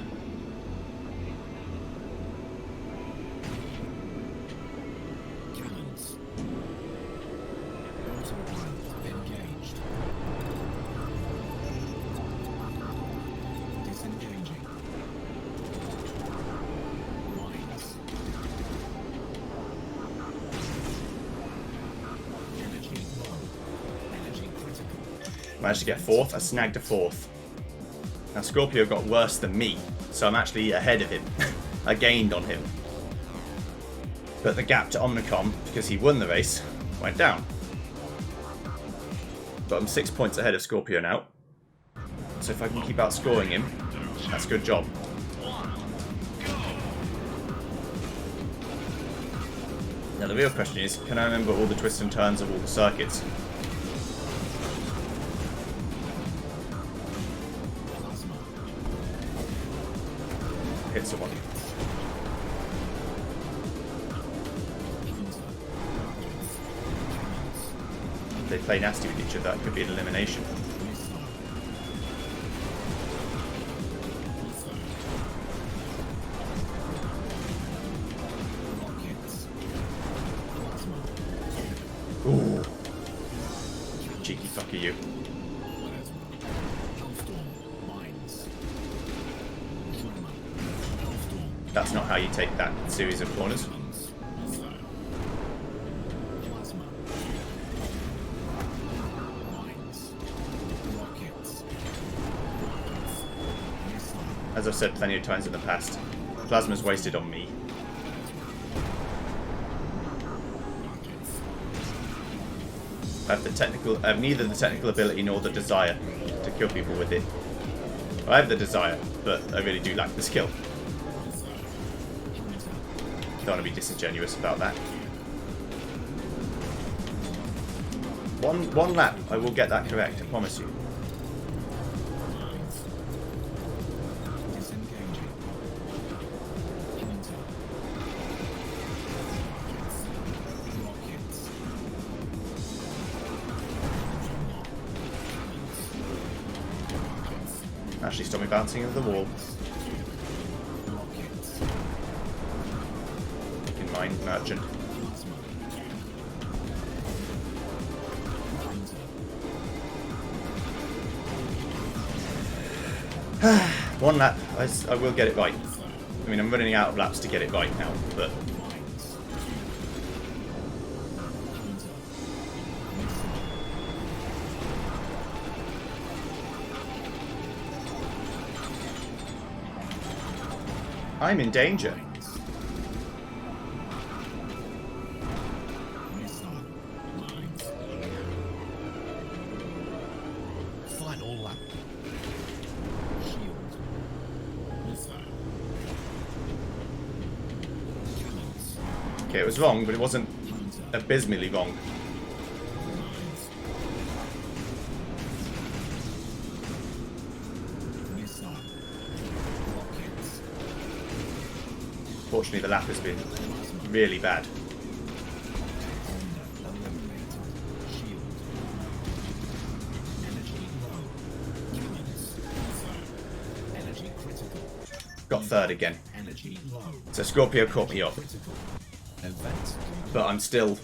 Managed to get 4th. I snagged a 4th. Now Scorpio got worse than me, so I'm actually ahead of him. I gained on him. But the gap to Omnicom, because he won the race, went down. But I'm 6 points ahead of Scorpio now. So if I can keep outscoring him, that's a good job. Now the real question is, can I remember all the twists and turns of all the circuits? Hit someone. They play nasty with each other, that could be an elimination. Ooh. Cheeky fucker you. That's not how you take that series of corners. As I've said plenty of times in the past, plasma's wasted on me. I have neither the technical ability nor the desire to kill people with it. I have the desire, but I really do lack the skill. Don't want to be disingenuous about that. One lap, I will get that correct, I promise you. Disengaging. Counter. Rockets. Actually, stop me bouncing into the wall. Rockets. In mind, merchant. Plasma. Counter. One lap, I will get it right. I mean, I'm running out of laps to get it right now, but Mines. Counter. I'm in danger. Missile. Mines. Final lap. Shield. Missile. Cannons. Okay, it was wrong, but it wasn't Counter. abysmally wrong. Mines. Missile. Rockets. Fortunately, the lap has been really bad. Eliminated. Shield. Energy low. Cannons. Missile. Energy critical. Got third again. Energy low. So Scorpio caught me up, Critical. Event. but I'm still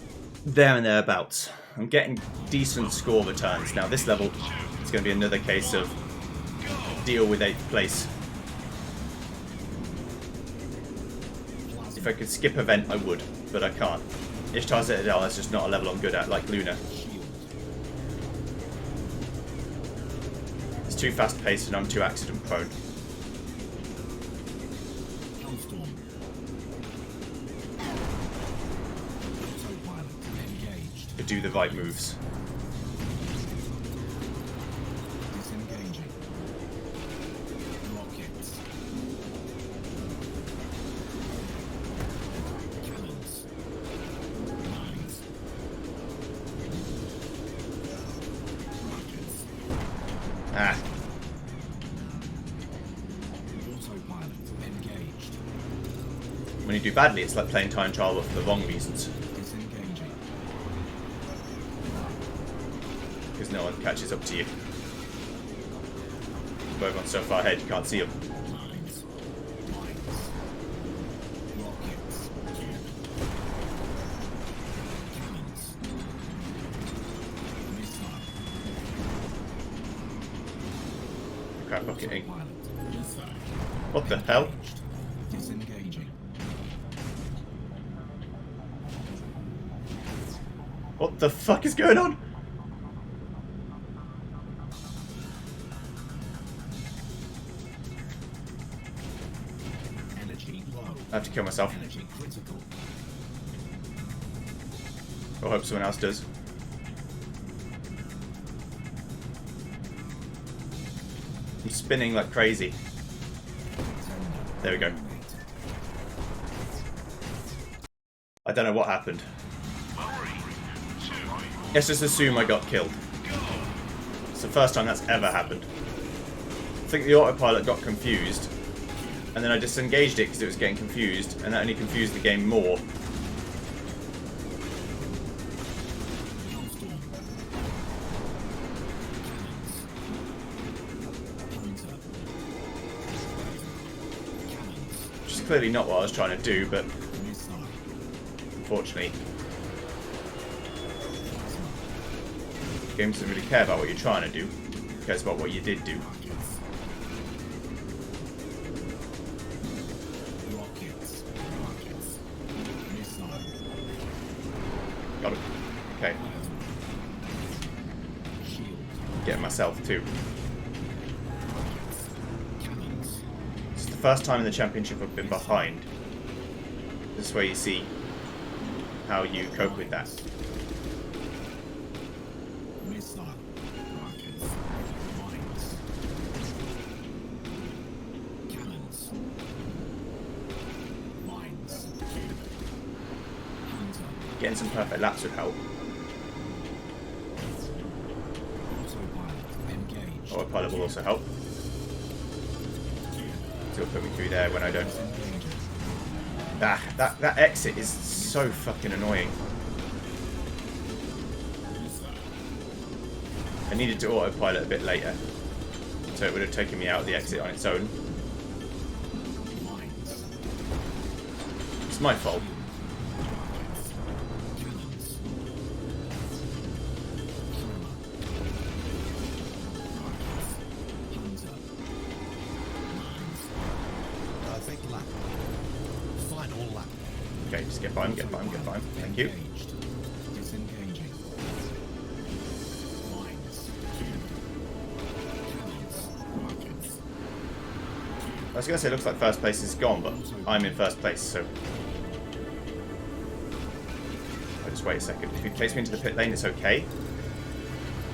there and thereabouts. I'm getting decent score returns. Now this level, it's going to be another case of deal with 8th place. If I could skip event, I would, but I can't. Ishtar Citadel is just not a level I'm good at, like Luna. Shield. It's too fast paced and I'm too accident prone. Hellstorm. Autopilot engaged. To do the right moves. Disengaging. Rockets. Cannons. Mines. Rockets. Ah, Autopilot engaged. when you do badly, it's like playing time trial but for the wrong reasons. Disengaging. Because no one catches up to you. Everyone's so far ahead you can't see them. Mines. Mines. Rockets. Cannons. Missile. Crap bucketing. Autopilot. Missile. What the hell? Disengaging. What the fuck is going on? Energy low. I have to kill myself. Energy critical. I hope someone else does. I'm spinning like crazy. There we go. I don't know what happened. 3, 2, Let's just assume I got killed. It's the first time that's ever happened. I think the autopilot got confused, and then I disengaged it because it was getting confused, and that only confused the game more. Hellstorm. Cannons. Hunter. Cannons. Which is clearly not what I was trying to do, but Missile. unfortunately, the game doesn't really care about what you're trying to do. It cares about what you did do. Rockets. Rockets. Missile. Got it. Okay, Shield. getting myself too. Cannons. It's the first time in the championship I've been behind. This is where you see how you cope with that. Missile. Rockets. Mines. Cannons. Mines. Hunter. Getting some perfect laps would help. Autopilot will also help. It'll put me through there when I don't. That exit is so fucking annoying. I needed to autopilot a bit later, so it would have taken me out of the exit on its own. It's my fault. Perfect lap. Final lap. Okay, just get by him, get by him, get by him. Thank you. Engaged. Disengaging. Mines. Cannons. Rockets. I was going to say it looks like first place is gone, but I'm in first place, so... I'll just wait a second. If you chase me into the pit lane, it's okay.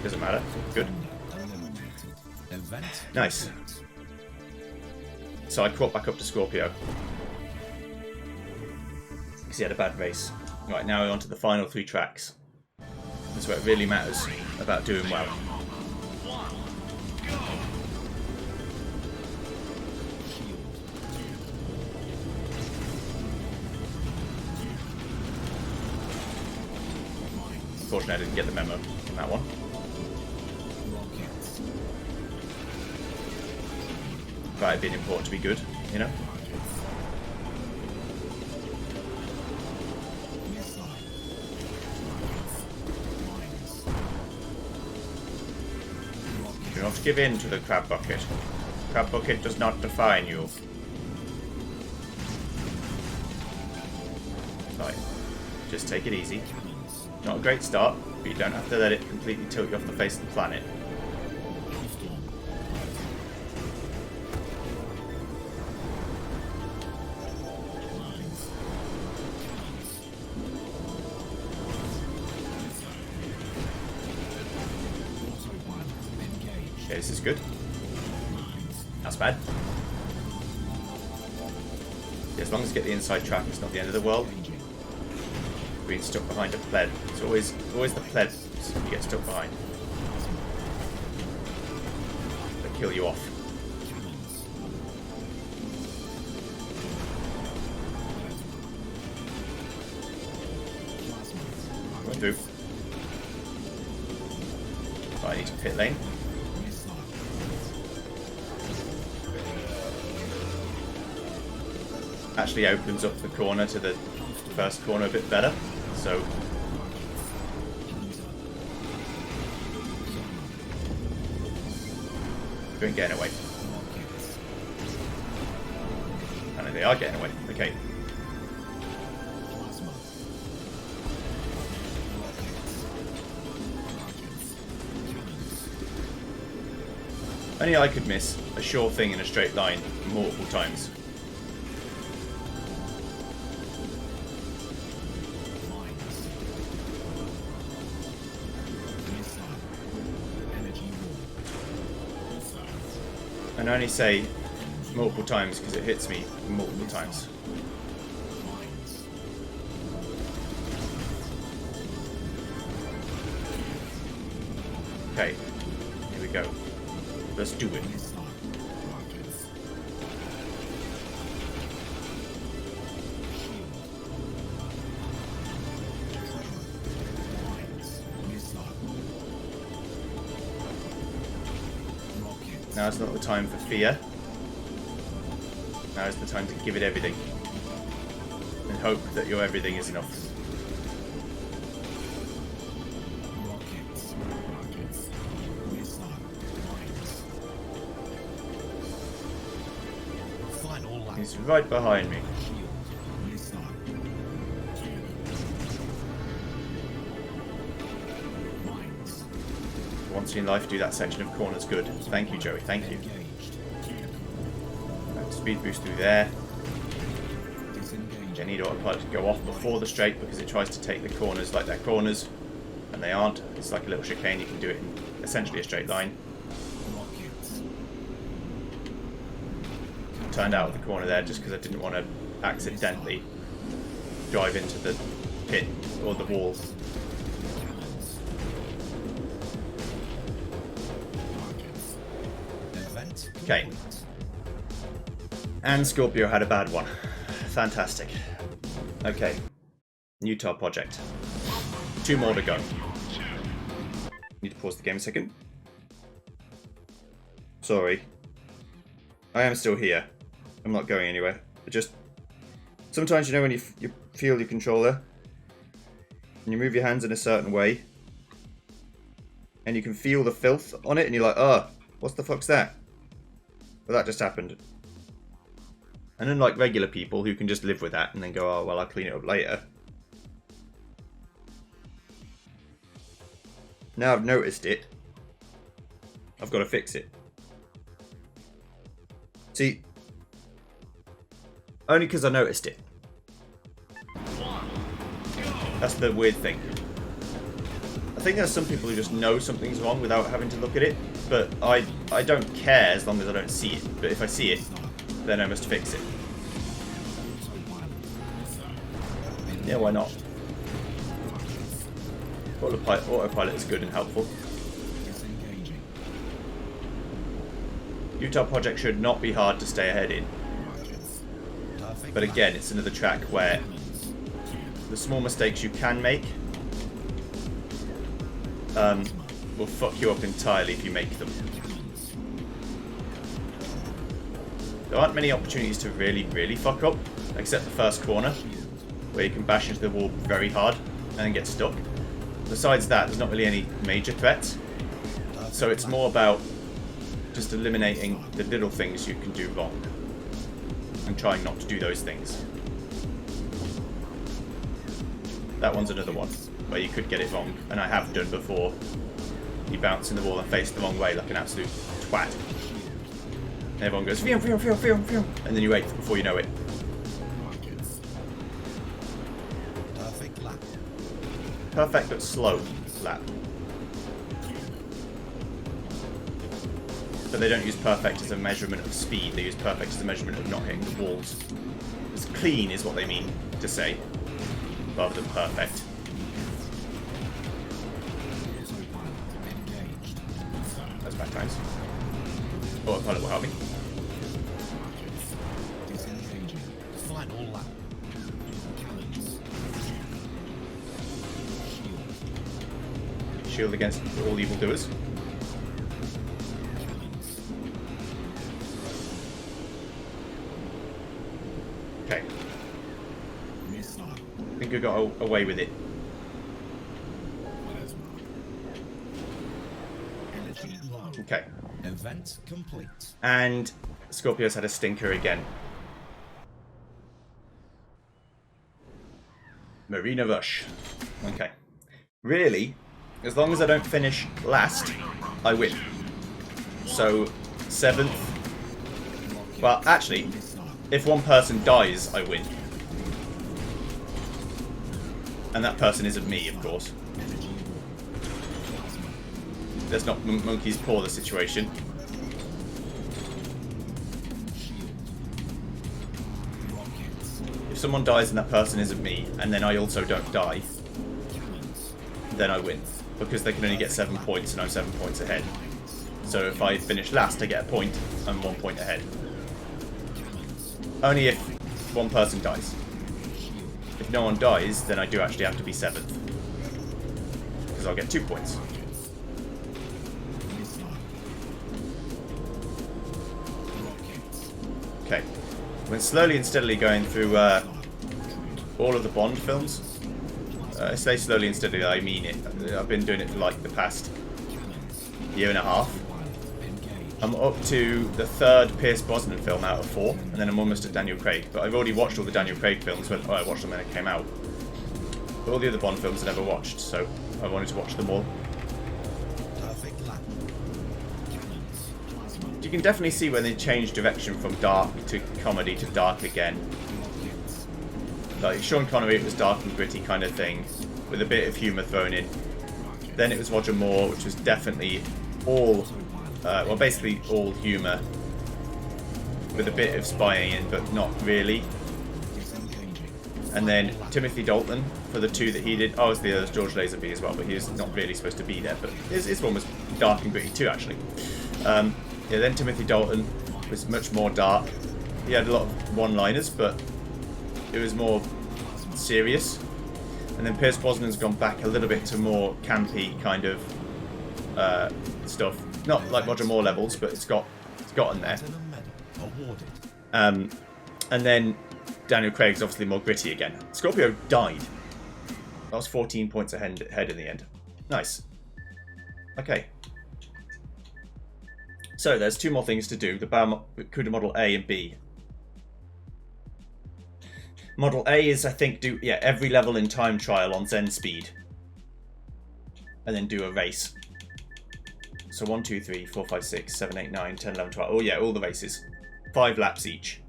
Doesn't matter. Good. Eliminated. Event. Nice. So I caught back up to Scorpio. Because he had a bad race. Right, now we're on to the final 3 tracks. That's where it really matters about doing well. Unfortunately, I didn't get the memo on that one. Rockets. But it'd been important to be good, you know? Missile. Rockets. Mines. Rockets. Do not give in to the crab bucket. Crab bucket does not define you. Right. Just take it easy. Not a great start, but you don't have to let it completely tilt you off the face of the planet. Okay, this is good. That's bad. Yeah, as long as you get the inside track, it's not the end of the world. Being stuck behind a pled. It's always the pled you get stuck behind. They kill you off. Going through. Right, I need to pit lane. Actually opens up the corner to the first corner a bit better. So we ain't getting away. And they are getting away. Okay. Only I could miss a sure thing in a straight line multiple times. And I only say multiple times because it hits me multiple times. Okay, here we go. Let's do it. Now's not the time for fear. Now is the time to give it everything. And hope that your everything is enough. He's right behind me. Once in life, do that section of corners good. Thank you, Joey. Thank you. Speed boost through there. I need autopilot to go off before the straight because it tries to take the corners like they're corners, and they aren't. It's like a little chicane. You can do it in essentially a straight line. Turned out of the corner there just because I didn't want to accidentally drive into the pit or the wall. Okay. And Scorpio had a bad one. Fantastic. Okay. Utah project. 2 more to go. Need to pause the game a second. Sorry. I am still here. I'm not going anywhere. But just... Sometimes, you know, when you feel your controller, and you move your hands in a certain way, and you can feel the filth on it, and you're like, oh, what the fuck's that? Well, that just happened. And unlike regular people who can just live with that and then go, oh, well, I'll clean it up later. Now I've noticed it, I've got to fix it. See, only because I noticed it. That's the weird thing. I think there's some people who just know something's wrong without having to look at it, but I don't care as long as I don't see it. But if I see it, then I must fix it. Yeah, why not? Autopilot is good and helpful. Utah project should not be hard to stay ahead in. But again, it's another track where the small mistakes you can make will fuck you up entirely if you make them. There aren't many opportunities to really fuck up, except the first corner, where you can bash into the wall very hard and then get stuck. Besides that, there's not really any major threats. So it's more about just eliminating the little things you can do wrong and trying not to do those things. That one's another one where you could get it wrong, and I have done before. You bounce in the wall and face the wrong way like an absolute twat. And everyone goes, phew, phew, phew, phew, phew, and then you wait before you know it. Perfect but slow lap. But they don't use perfect as a measurement of speed, they use perfect as a measurement of not hitting the walls. It's clean is what they mean to say, rather than perfect. That's bad times. Autopilot will help me. Shield against all evildoers. Okay. I think I got away with it. Okay. Event complete. And Scorpio's had a stinker again. Marina Rush. Okay. Really, as long as I don't finish last, I win. So, 7th. Well, actually, if one person dies, I win. And that person isn't me, of course. Let's not monkey's paw the situation. If someone dies and that person isn't me, and then I also don't die, then I win. Because they can only get 7 points and I'm 7 points ahead. So if I finish last, I get a point, I'm 1 point ahead. Only if one person dies. If no one dies, then I do actually have to be 7th. Because I'll get 2 points. Okay. We're slowly and steadily going through all of the Bond films. I say slowly and steadily, I mean it. I've been doing it for like the past year and a half. I'm up to the 3rd Pierce Brosnan film out of 4, and then I'm almost at Daniel Craig. But I've already watched all the Daniel Craig films when I watched them when it came out. But all the other Bond films I never watched, so I wanted to watch them all. You can definitely see when they change direction from dark to comedy to dark again. Like Sean Connery, it was dark and gritty kind of thing, with a bit of humour thrown in. Then it was Roger Moore, which was definitely all, well, basically all humour, with a bit of spying in, but not really. And then Timothy Dalton for the 2 that he did. Oh, it's the other George Lazenby as well, but he was not really supposed to be there. But his one was dark and gritty too, actually. Yeah, then Timothy Dalton was much more dark. He had a lot of one-liners, but it was more serious. And then Pierce Brosnan's gone back a little bit to more campy kind of stuff. Not like Roger Moore levels, but it's gotten there. And then Daniel Craig's obviously more gritty again. Scorpio died. That was 14 points ahead in the end. Nice. Okay. So there's two more things to do. The Barracuda Model A and B. Model A is, I think, every level in time trial on Zen speed. And then do a race. So 1, 2, 3, 4, 5, 6, 7, 8, 9, 10, 11, 12. Oh yeah, all the races. 5 laps each.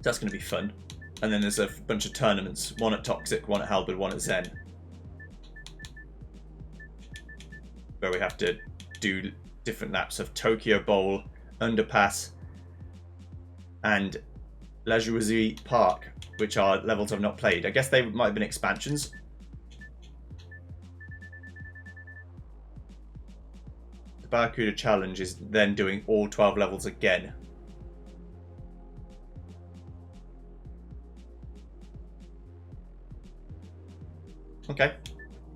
That's going to be fun. And then there's a bunch of tournaments. One at Toxic, one at Halberd, one at Zen. Where we have to do different laps of Tokyo Bowl, Underpass, and La Jouerie Park, which are levels I've not played. I guess they might have been expansions. The Barracuda Challenge is then doing all 12 levels again. Okay,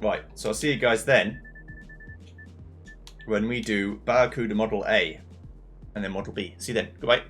right, so I'll see you guys then when we do Barracuda Model A and then Model B. See you then. Goodbye.